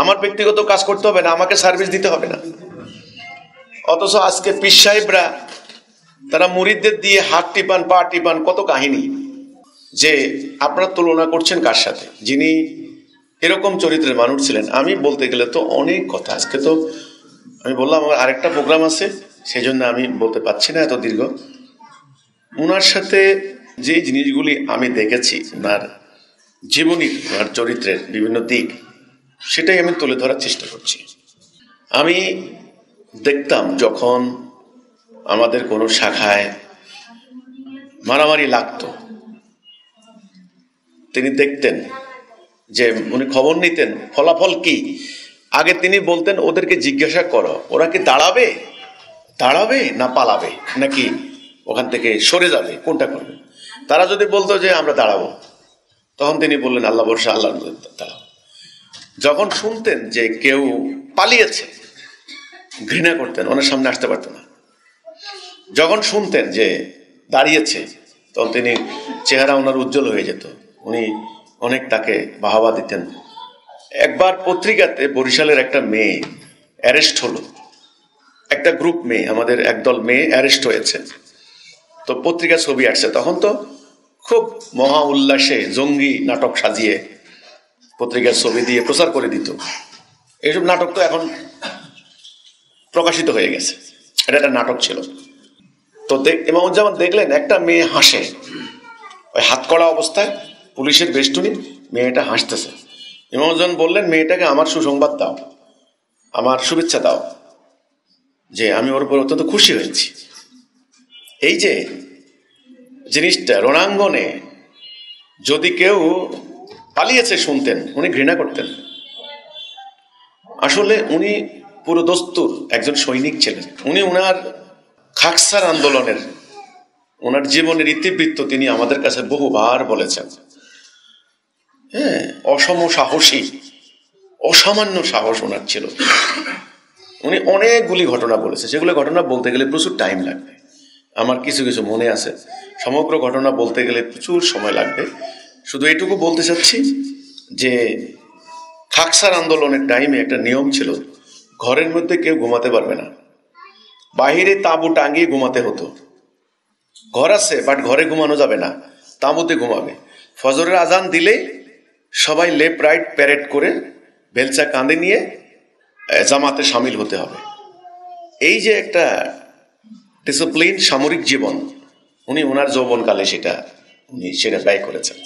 আমার ব্যক্তিগত কাজ করতে হবে না, আমাকে সার্ভিস দিতে হবে না। অথচ আজকে পীর সাহেবরা তারা মুরিদদের দিয়ে হাত টিপান, পা টিপান, কত কাহিনী। যে আপনারা তুলনা করছেন কার সাথে, যিনি এরকম চরিত্রের মানুষ ছিলেন। আমি বলতে গেলে তো অনেক কথা, আজকে তো আমি বললাম আমার আরেকটা প্রোগ্রাম আছে, সেই জন্য আমি বলতে পারছি না এত দীর্ঘ। ওনার সাথে যে জিনিসগুলি আমি দেখেছি, ওনার জীবনীর, ওনার চরিত্রের বিভিন্ন দিক, সেটাই আমি তুলে ধরার চেষ্টা করছি। আমি দেখতাম যখন আমাদের কোনো শাখায় মারামারি লাগতো, তিনি দেখতেন যে উনি খবর নিতেন ফলাফল কি। আগে তিনি বলতেন ওদেরকে জিজ্ঞাসা করো ওরা কি দাঁড়াবে, দাঁড়াবে না পালাবে, নাকি ওখান থেকে সরে যাবে, কোনটা করবে। তারা যদি বলতো যে আমরা দাঁড়াবো, তখন তিনি বললেন আল্লাহ ভরসা, আল্লাহ দাঁড়াবো। যখন শুনতেন যে কেউ পালিয়েছে, ঘৃণা করতেন, ওনার সামনে আসতে পারতো না। যখন শুনতেন যে দাঁড়িয়েছে, তখন তিনি চেহারা ওনার উজ্জ্বল হয়ে যেত, উনি অনেক তাকে বাহবা দিতেন। একবার পত্রিকাতে বরিশালের একটা মেয়ে অ্যারেস্ট হলো, একটা গ্রুপ মেয়ে, আমাদের একদল মেয়ে অ্যারেস্ট হয়েছে, তো পত্রিকা ছবি আসছে, তখন তো খুব মহা উল্লাসে জঙ্গি নাটক সাজিয়ে পত্রিকার ছবি দিয়ে প্রচার করে দিত। এইসব নাটক তো এখন প্রকাশিত হয়ে গেছে, এটা একটা নাটক ছিল। তো ইমামুজ্জামান দেখলেন একটা মেয়ে হাসে, ওই হাত করা অবস্থায় পুলিশের বেষ্টনী, মেয়েটা হাসতেছে। ইমামুজ্জামান বললেন, মেয়েটাকে আমার সুসংবাদ দাও, আমার শুভেচ্ছা দাও, যে আমি ওর উপর অত্যন্ত খুশি হয়েছি। এই যে জিনিসটা রণাঙ্গনে যদি কেউ পালিয়েছে শুনতেন, উনি ঘৃণা করতেন। আসলে উনি পুরো দস্তুর একজন সৈনিক ছিলেন। উনি ওনার খাকসার আন্দোলনের, ওনার জীবনের ইতিবৃত্ত তিনি আমাদের কাছে বহুবার বলেছেন। হ্যাঁ, অসম সাহসী, অসামান্য সাহস ওনার ছিল। উনি অনেকগুলি ঘটনা বলেছে, সেগুলো ঘটনা বলতে গেলে প্রচুর টাইম লাগবে। আমার কিছু কিছু মনে আছে, সমগ্র ঘটনা বলতে গেলে প্রচুর সময় লাগবে। শুধু এইটুকু বলতে চাচ্ছি যে খাকসার আন্দোলনের টাইমে একটা নিয়ম ছিল, ঘরের মধ্যে কেউ ঘুমাতে পারবে না, বাহিরে তাঁবু টাঙিয়ে ঘুমাতে হতো। ঘর আছে বাট ঘরে ঘুমানো যাবে না, তাঁবুতে ঘুমাবে। ফজরের আজান দিলে সবাই লেফট রাইট প্যারেড করে বেলচা কাঁধে নিয়ে জামাতে সামিল হতে হবে। এই যে একটা ডিসিপ্লিন সামরিক জীবন, উনি ওনার যৌবনকালে সেটা ব্যয় করেছেন।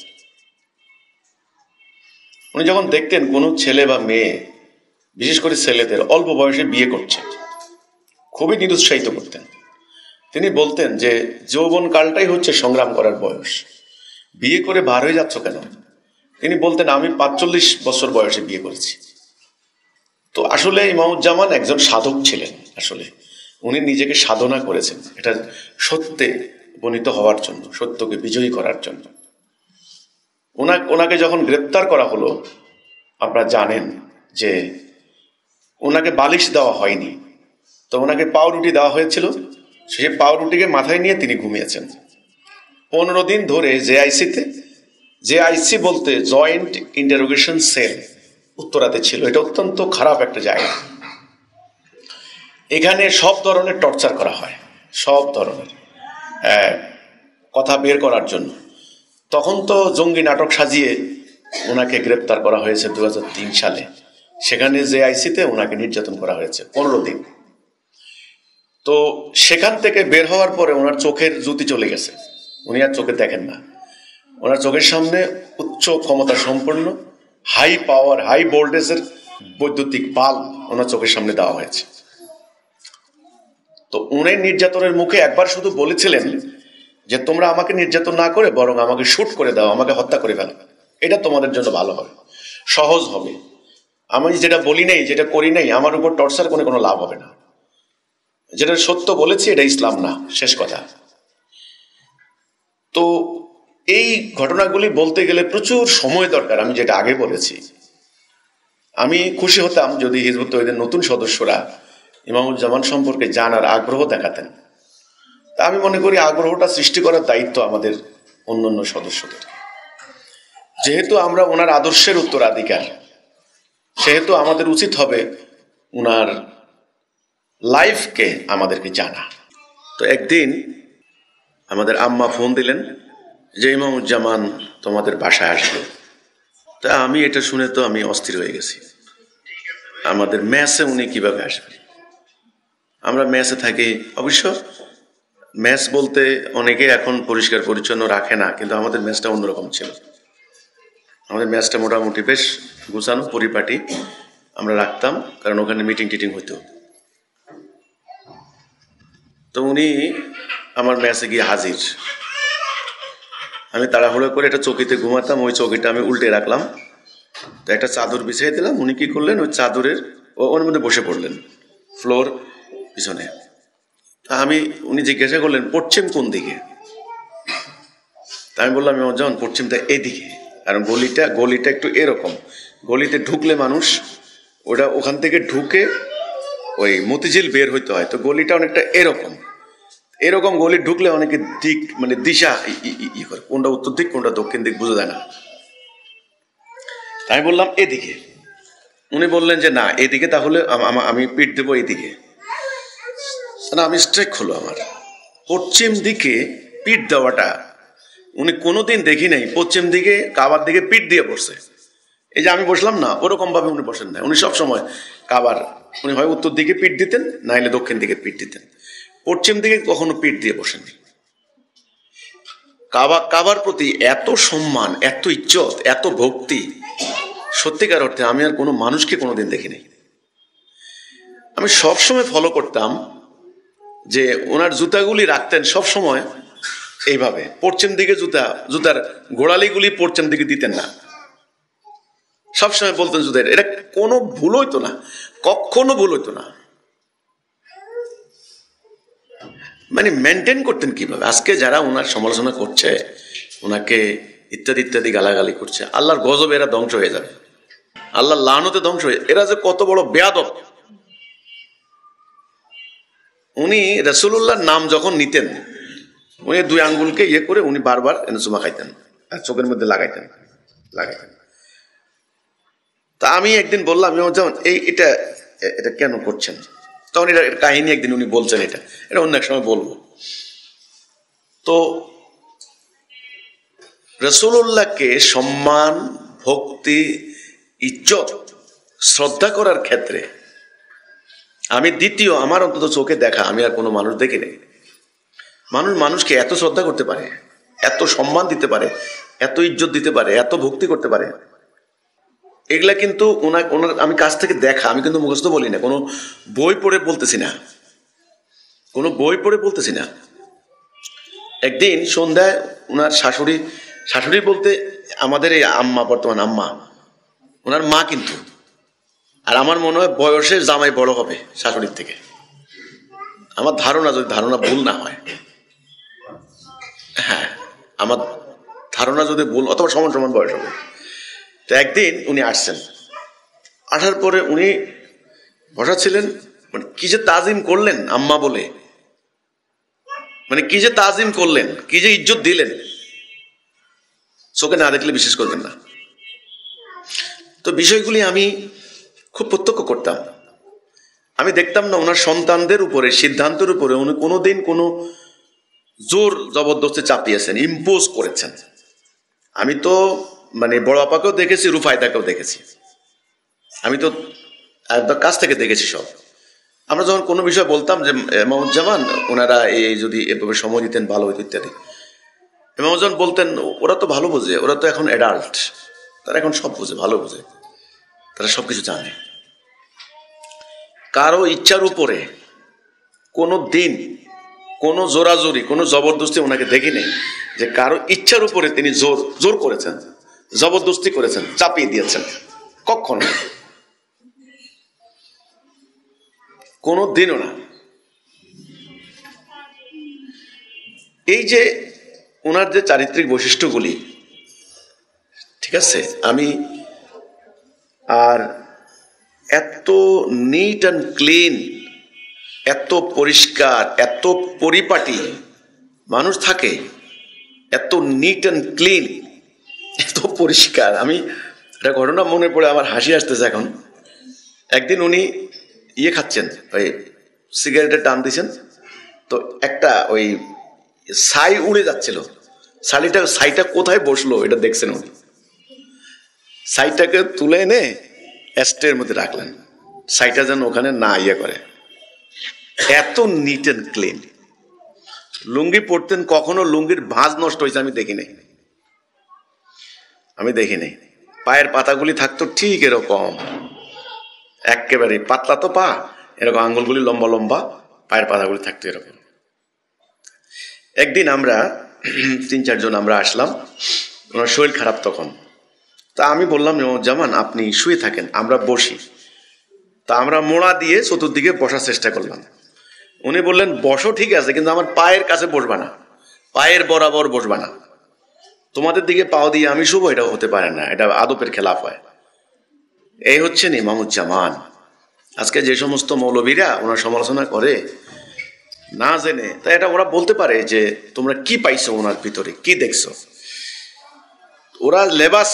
উনি যখন দেখতেন কোনো ছেলে বা মেয়ে, বিশেষ করে ছেলেদের অল্প বয়সে বিয়ে করছে, খুবই নিরুৎসাহিত করতেন। তিনি বলতেন যে যৌবনকালটাই হচ্ছে সংগ্রাম করার বয়স, বিয়ে করে বার হয়ে যাচ্ছ কেন? তিনি বলতেন, আমি 45 বছর বয়সে বিয়ে করেছি। তো আসলে ইমামুজ্জামান একজন সাধক ছিলেন। আসলে উনি নিজেকে সাধনা করেছেন, এটা সত্যে উপনীত হওয়ার জন্য, সত্যকে বিজয়ী করার জন্য। ওনাকে যখন গ্রেপ্তার করা হলো, আপনারা জানেন যে ওনাকে বালিশ দেওয়া হয়নি, তো ওনাকে পাউরুটি দেওয়া হয়েছিল। সেই পাউরুটিকে মাথায় নিয়ে তিনি ঘুমিয়েছেন 15 দিন ধরে জেআইসি বলতে জয়েন্ট ইন্টারোগেশন সেল উত্তরাতে ছিল। এটা অত্যন্ত খারাপ একটা জায়গা। এখানে সব ধরনের টর্চার করা হয়, সব ধরনের কথা বের করার জন্য। তখন তো জঙ্গি নাটক সাজিয়ে ওনাকে গ্রেপ্তার করা হয়েছে 2003 সালে। সেখানে জেআইসিতে ওনাকে নির্যাতন করা হয়েছে 15 দিন। তো সেখান থেকে বের হওয়ার পরে ওনার চোখের জ্যোতি চলে গেছে, উনি আর চোখে দেখেন না। ওনার চোখের সামনে উচ্চ ক্ষমতা সম্পন্ন হাই পাওয়ার, হাই ভোল্টেজের বৈদ্যুতিক বাল্ব ওনার চোখের সামনে দেওয়া হয়েছে। তো উনি নির্যাতনের মুখে একবার শুধু বলেছিলেন যে তোমরা আমাকে নির্যাতন না করে বরং আমাকে শুট করে দাও, আমাকে হত্যা করে ফেলো, এটা তোমাদের জন্য ভালো হবে, সহজ হবে। আমি যেটা বলি নাই, যেটা করি নাই, আমার উপর টর্চার করে কোনো লাভ হবে না। যেটা সত্য বলেছি এটা ইসলাম না, শেষ কথা। তো এই ঘটনাগুলি বলতে গেলে প্রচুর সময় দরকার। আমি যেটা আগে বলেছি, আমি খুশি হতাম যদি হিজবুত তৌহিদের নতুন সদস্যরা ইমামুজ্জামান সম্পর্কে জানার আগ্রহ দেখাতেন। তা আমি মনে করি আগ্রহটা সৃষ্টি করার দায়িত্ব আমাদের অন্যান্য সদস্যদের। যেহেতু আমরা ওনার আদর্শের উত্তরাধিকার, সেহেতু আমাদের উচিত হবে ওনার লাইফকে আমাদেরকে জানা। তো একদিন আমাদের আম্মা ফোন দিলেন যে ইমামুজ্জামান তোমাদের বাসায় আসবে। তা আমি এটা শুনে তো আমি অস্থির হয়ে গেছি। আমাদের মেসে উনি কিভাবে আসবেন? আমরা মেসে থাকি, অবশ্য মেস বলতে অনেকে এখন পরিষ্কার পরিচ্ছন্ন রাখে না, কিন্তু আমাদের মেসটা অন্যরকম ছিল। আমাদের মেসটা মোটামুটি বেশ গুছানো পরিপাটি আমরা রাখতাম, কারণ ওখানে মিটিং টিটিং হইতো। তো উনি আমার মেসে গিয়ে হাজির। আমি তাড়াহুড়ো করে একটা চৌকিতে ঘুমাতাম, ওই চৌকিটা আমি উল্টে রাখলাম, তো একটা চাদর বিছিয়ে দিলাম। উনি কি করলেন, ওই চাদরের ওর মধ্যে বসে পড়লেন ফ্লোর পিছনে। উনি জিজ্ঞাসা করলেন পশ্চিম কোন দিকে? তা আমি বললাম যেমন পশ্চিমটা এদিকে, কারণ গলিটা একটু এরকম, গলিতে ঢুকলে মানুষ ওখান থেকে ঢুকে ওই মতিঝিল বের হইতে হয়, তো গলিটা অনেকটা এরকম। এরকম গলি ঢুকলে অনেকে দিক মানে দিশা ই করে, কোনটা উত্তর দিক কোনটা দক্ষিণ দিক বুঝে যায় না। আমি বললাম এদিকে, উনি বললেন যে না এদিকে, তাহলে আমি পিঠ দেবো এদিকে। না, আমি স্ট্রেক হলো আমার পশ্চিম দিকে পিঠ দেওয়াটা উনি কোনোদিন দেখি নাই পশ্চিম দিকে কাবার দিকে পিঠ দিয়ে বসছে। এই যে আমি বসলাম না, ওরকম ভাবে উনি বসেন না। উনি সবসময় কাবার, উনি হয় উত্তর দিকে পিঠ দিতেন, নাইলে দক্ষিণ দিকে পিঠ দিতেন, পশ্চিম দিকে কখনো পিঠ দিয়ে বসেননি। কাবার প্রতি এত সম্মান, এত ইজ্জত, এত ভক্তি, সত্যিকার অর্থে আমি আর কোনো মানুষকে কোনোদিন দেখিনি। আমি সবসময় ফলো করতাম যে ওনার জুতাগুলি রাখতেন সবসময় এইভাবে পশ্চিম দিকে, জুতার গোড়ালিগুলি পশ্চিম দিকে দিতেন না, সবসময় বলতেন জুতার, এটা কোনো ভুল হইতো না, কখনো ভুল হইতো না। মানে মেনটেন করতেন কিভাবে। আজকে যারা ওনার সমালোচনা করছে, ওনাকে ইত্যাদি ইত্যাদি গালাগালি করছে, আল্লাহর গজবে এরা ধ্বংস হয়ে যাবে, আল্লাহর লানতে ধ্বংস হয়ে। এরা যে কত বড় বেয়াদব। উনি রাসূলুল্লাহর নাম যখন নিতেন, উনি দুই আঙ্গুলকে ইয়ে করে উনি বারবার চুমা খাইতেন আর চোখের মধ্যে লাগাইতেন। তা আমি একদিন বললাম, যেমন এটা এটা কেন করছেন, তখন এটা কাহিনী একদিন উনি বলছেন, এটা অন্য এক সময় বলবো। তো রাসূলুল্লাহকে সম্মান, ভক্তি, ইজ্জত, শ্রদ্ধা করার ক্ষেত্রে আমি দ্বিতীয়, আমার অন্তত চোখে দেখা, আমি আর কোনো মানুষ দেখি নাই মানুষকে এত শ্রদ্ধা করতে পারে, এত সম্মান দিতে পারে, এত ইজ্জত দিতে পারে, এত ভক্তি করতে পারে। এগুলা কিন্তু ওনার আমি কাছ থেকে দেখা, আমি কিন্তু মুখস্থ বলি না, কোনো বই পড়ে বলতেছি না। একদিন সন্ধ্যায় ওনার শাশুড়ি বলতে আমাদের এই আম্মা, বর্তমান আম্মা, ওনার মা কিন্তু, আর আমার মনে হয় বয়সে জামাই বড় হবে শাশুড়ির থেকে, আমার ধারণা, যদি ধারণা ভুল না হয়, হ্যাঁ আমার ধারণা যদি ভুল, অথবা সমান সমান বয়স হবে। তো একদিন উনি আসছেন, আসার পরে উনি বসাচ্ছিলেন, মানে কি যে তাজিম করলেন আম্মা বলে, মানে কি যে তাজিম করলেন, কি যে ইজ্জত দিলেন, চোখে না দেখলে বিশ্বাস করবেন না। তো বিষয়গুলি আমি খুব প্রত্যক্ষ করতাম। আমি দেখতাম না ওনার সন্তানদের উপরে, সিদ্ধান্তের উপরে উনি কোনোদিন কোনো জোর জবরদস্তি চাপিয়েছেন, ইম্পোজ করেছেন। আমি তো মানে বড় আপাকেও দেখেছি, রুফায়দাকেও দেখেছি, আমি তো একদম কাছ থেকে দেখেছি সব। আমরা যখন কোনো বিষয় বলতাম যে ইমামুজ্জামান ওনারা এই যদি এভাবে সময় দিতেন ভালো হইত ইত্যাদি, ইমামুজ্জামান বলতেন ওরা তো ভালো বোঝে, ওরা তো এখন অ্যাডাল্ট, তারা এখন সব বোঝে, ভালো বোঝে, তারা সবকিছু জানে। কারো ইচ্ছার উপরে কোনো দিন কোনো জোরাজোরি, কোনো জবরদস্তি ওনাকে দেখি নেই যে কারো ইচ্ছার উপরে তিনি জোর করেছেন, জবরদস্তি করেছেন, চাপিয়ে দিয়েছেন, কখনো, কোনো দিনও না। এই যে ওনার যে চারিত্রিক বৈশিষ্ট্যগুলি, ঠিক আছে, আমি আর এত নিট অ্যান্ড ক্লিন, এত পরিষ্কার, এত পরিপাটি মানুষ থাকে, এত নিট অ্যান্ড ক্লিন, এত পরিষ্কার। আমি একটা ঘটনা মনে পড়ে আমার হাসি আসতেছে এখন। একদিন উনি খাচ্ছেন, ওই সিগারেটের টান দিয়েছেন, তো একটা ওই ছাই উড়ে যাচ্ছিল, ছাইটা কোথায় বসলো এটা দেখছেন উনি, ছাইটাকে তুলে এনে অ্যাস্ট্রের মধ্যে রাখলেন, ছাইটা যেন ওখানে না করে। এত নিট অ্যান্ড ক্লিন। লুঙ্গি পরতেন, কখনো লুঙ্গির ভাঁজ নষ্ট হয়েছে আমি দেখি নাই। পায়ের পাতাগুলি থাকতো ঠিক এরকম, একেবারে পাতলা তো পা, এরকম আঙ্গুলগুলি লম্বা লম্বা, পায়ের পাতাগুলি থাকতো এরকম। একদিন আমরা 3-4 জন আমরা আসলাম, ওনার শরীর খারাপ তখন। তা আমি বললাম ইমামুজ্জামান আপনি শুয়ে থাকেন, আমরা বসি। তা আমরা মোড়া দিয়ে চতুর্দিকে বসার চেষ্টা করলাম। উনি বললেন বসো ঠিক আছে, কিন্তু আমার পায়ের কাছে বসবা না, পায়ের বরাবর বসবা না, তোমাদের দিকে পাও দিয়ে আমি শুভ, এটা হতে পারে না, এটা আদবের খেলাফ হয়। এই হচ্ছেন ইমামুজ্জামান। আজকে যে সমস্ত মৌলবীরা ওনার সমালোচনা করে, না জেনে, তাই এটা ওরা বলতে পারে যে তোমরা কি পাইছো ওনার ভিতরে, কি দেখছো। ওরা লেবাস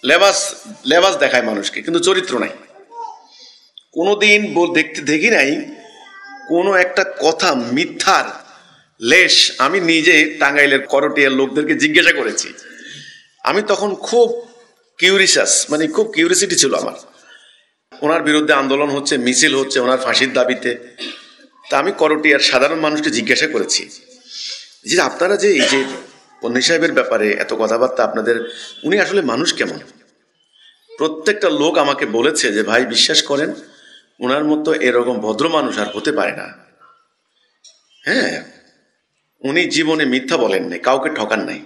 লেবাস লেবাস দেখায় মানুষকে, কিন্তু চরিত্র নাই। কোনোদিন দেখতে দেখি নাই কোনো একটা কথা মিথ্যার লেশ। আমি নিজে টাঙ্গাইলের করটিয়ার লোকদেরকে জিজ্ঞাসা করেছি। আমি তখন খুব কিউরিয়াস, মানে খুব কিউরিয়াসিটি ছিল আমার। ওনার বিরুদ্ধে আন্দোলন হচ্ছে, মিছিল হচ্ছে ওনার ফাঁসির দাবিতে। তা আমি করটিয়ার সাধারণ মানুষকে জিজ্ঞাসা করেছি যে আপনারা যে এই যে পন্নী সাহেবের ব্যাপারে এত কথাবার্তা আপনাদের, উনি আসলে মানুষ কেমন? প্রত্যেকটা লোক আমাকে বলেছে যে ভাই বিশ্বাস করেন ওনার মতো এরকম ভদ্র মানুষ আর হতে পারে না। হ্যাঁ, উনি জীবনে মিথ্যা বলেন নাই, কাউকে ঠকান নাই,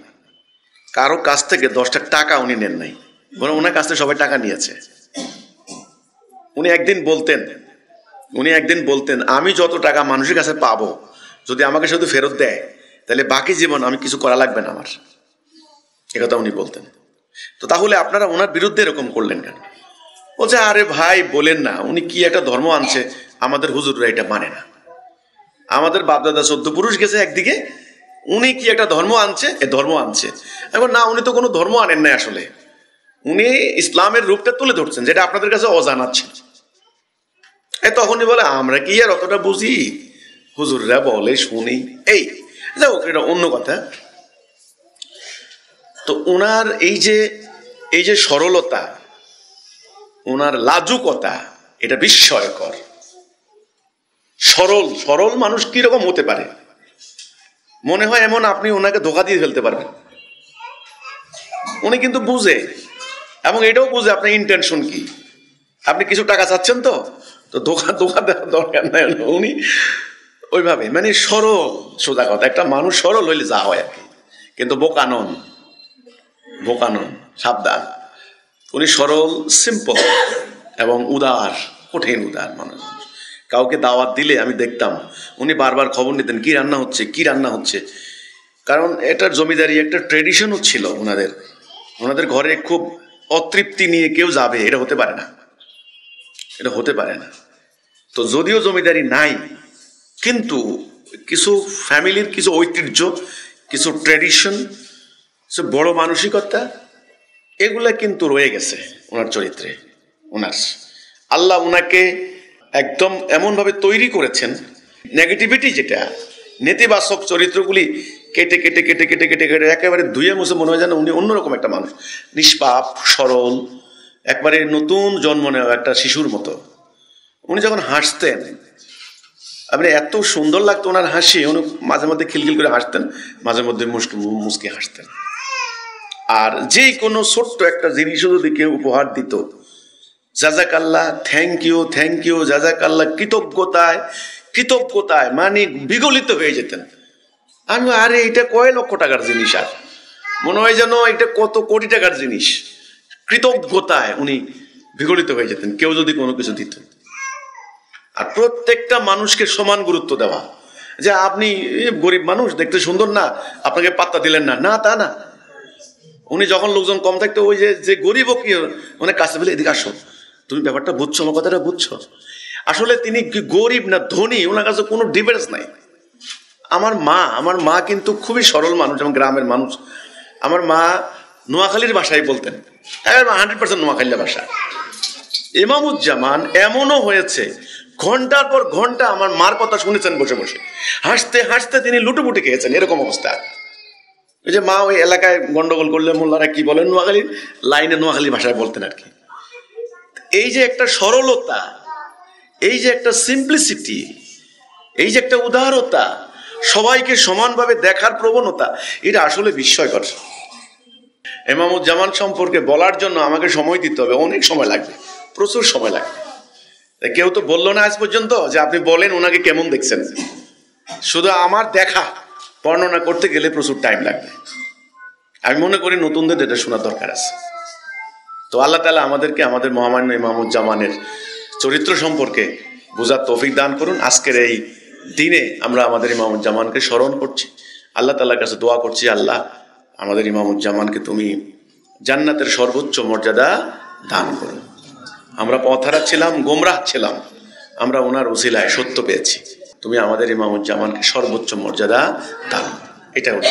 কারো কাছ থেকে 10টা টাকা উনি নেন নাই, বরং ওনার কাছ থেকে সবাই টাকা নিয়েছে। উনি একদিন বলতেন আমি যত টাকা মানুষের কাছে পাবো যদি আমাকে শুধু ফেরত দেয় তাহলে বাকি জীবন আমি কিছু করা লাগবে না আমার, একথা উনি বলতেন। তো তাহলে আপনারা ওনার বিরুদ্ধে এরকম করলেন কেন? বলছে আরে ভাই বলেন না, উনি কি একটা ধর্ম আনছে, আমাদের হুজুররা এটা মানে না। আমাদের বাপদাদা 14 পুরুষ গেছে একদিকে, উনি কি একটা ধর্ম আনছে, এ ধর্ম আনছে। এখন না, উনি তো কোনো ধর্ম আনেন নাই, আসলে উনি ইসলামের রূপটা তুলে ধরছেন যেটা আপনাদের কাছে অজানা ছিল। তখনই বলে আমরা কি আর অতটা বুঝি, হুজুররা বলে শুনি, এই যাও, এটা অন্য কথা। তো ওনার এই যে সরলতা, ওনার লাজুকতা, এটা বিস্ময়কর। সরল মানুষ কিরকম হতে পারে? মনে হয় এমন আপনি ওনাকে ধোকা দিয়ে ফেলতে পারবেন। উনি কিন্তু বুঝে, এবং এটাও বুঝে আপনার ইন্টেনশন কি। আপনি কিছু টাকা চাচ্ছেন তো ধোকা দেওয়ার দরকার নাই। উনি ওইভাবে, মানে সরল, সোজা কথা। একটা মানুষ সরল হইলে যা হয় আর কি, কিন্তু বোকা নন, সাবধান। উনি সরল, সিম্পল এবং উদার, কঠিন উদার মানুষ। কাউকে দাওয়াত দিলে আমি দেখতাম উনি বারবার খবর নিতেন কি রান্না হচ্ছে। কারণ এটার জমিদারি একটা ট্রেডিশনও ছিল ওনাদের ঘরে। খুব অতৃপ্তি নিয়ে কেউ যাবে এটা হতে পারে না। তো যদিও জমিদারি নাই, কিন্তু কিছু ফ্যামিলির কিছু ঐতিহ্য, কিছু ট্রেডিশন, কিছু বড় মানসিকতা, এগুলা কিন্তু রয়ে গেছে ওনার চরিত্রে। আল্লাহ ওনাকে একদম এমনভাবে তৈরি করেছেন, নেগেটিভিটি যেটা, নেতিবাচক চরিত্রগুলি কেটে কেটে কেটে কেটে কেটে কেটে একেবারে ধুয়ে মুছে মনে হয় যেন উনি অন্যরকম একটা মানুষ, নিষ্পাপ, সরল, একবারে নতুন জন্ম নেওয়া একটা শিশুর মতো। উনি যখন হাসতেন, আপনি এত সুন্দর লাগতো ওনার হাসি। উনি মাঝে মধ্যে খিলখিল করে হাসতেন, মাঝে মধ্যে মুসকে হাসতেন। আর যে কোনো ছোট্ট একটা জিনিসও যদি কেউ উপহার দিত, জাজাকাল্লাহ, থ্যাংক ইউ জাজাকাল্লাহ, কৃতজ্ঞতায় মানে বিগলিত হয়ে যেতেন। আমি আরে এটা কয় লক্ষ টাকার জিনিস, আর মনে হয় যেন এটা কত কোটি টাকার জিনিস। কৃতজ্ঞতায় উনি বিগলিত হয়ে যেতেন কেউ যদি কোনো কিছু দিত। আর প্রত্যেকটা মানুষকে সমান গুরুত্ব দেওয়া, যে আপনি গরিব মানুষ, দেখতে সুন্দর না, আপনাকে পাত্তা দিলেন না, তা না। উনি যখন লোকজন কম থাকতো, ওই যে গরিবও কি মানে কাছে বলে এদিকে আসো, তুমি ব্যাপারটা বুঝছো, আমার কথাটা বুঝছো। আসলে তিনি গরিব না ধনী, ওনার কাছে কোনো ডিফারেন্স নাই। আমার মা কিন্তু খুবই সরল মানুষ এবং গ্রামের মানুষ। আমার মা নোয়াখালীর ভাষায় বলতেন, 100% নোয়াখালীর ভাষা। ইমামুজ্জামান এমনও হয়েছে ঘন্টার পর ঘন্টা আমার মার কথা শুনেছেন বসে বসে, হাসতে হাসতে তিনি লুটুপুটি খেয়েছেন, এরকম অবস্থা। ওই যে মা ওই এলাকায় গন্ডগোল করলে মোল্লারা কি বলেন নোয়াখালীর লাইনে নোয়াখালী ভাষায় বলতেন আর কি। এই যে একটা সরলতা, এই যে একটা সিম্পলিসিটি, এই যে একটা উদারতা, সবাইকে সমানভাবে দেখার প্রবণতা, এটা আসলে বিস্ময়কর। ইমামুজ্জামান সম্পর্কে বলার জন্য আমাকে সময় দিতে হবে, অনেক সময় লাগবে, প্রচুর সময় লাগবে। কেউ তো বললো না আজ পর্যন্ত যে আপনি বলেন ওনাকে কেমন দেখছেন। শুধু আমার দেখা বর্ণনা করতে গেলে প্রচুর টাইম লাগবে। আমি মনে করি নতুনদের এটা শোনার দরকার আছে। তো আল্লাহ তাআলা আমাদেরকে আমাদের মহামান্য ইমামুজ্জামানের চরিত্র সম্পর্কে বোঝার তৌফিক দান করুন। আজকের এই দিনে আমরা আমাদের ইমামুজ্জামানকে স্মরণ করছি, আল্লাহ তাআলার কাছে দোয়া করছি, আল্লাহ আমাদের ইমামুজ্জামানকে তুমি জান্নাতের সর্বোচ্চ মর্যাদা দান করুন। আমরা পথহারা ছিলাম, গোমরাহ ছিলাম, আমরা ওনার উসিলায় সত্য পেয়েছি। তুমি আমাদের ইমামুজ্জামানকে সর্বোচ্চ মর্যাদা দাও, এটা হলো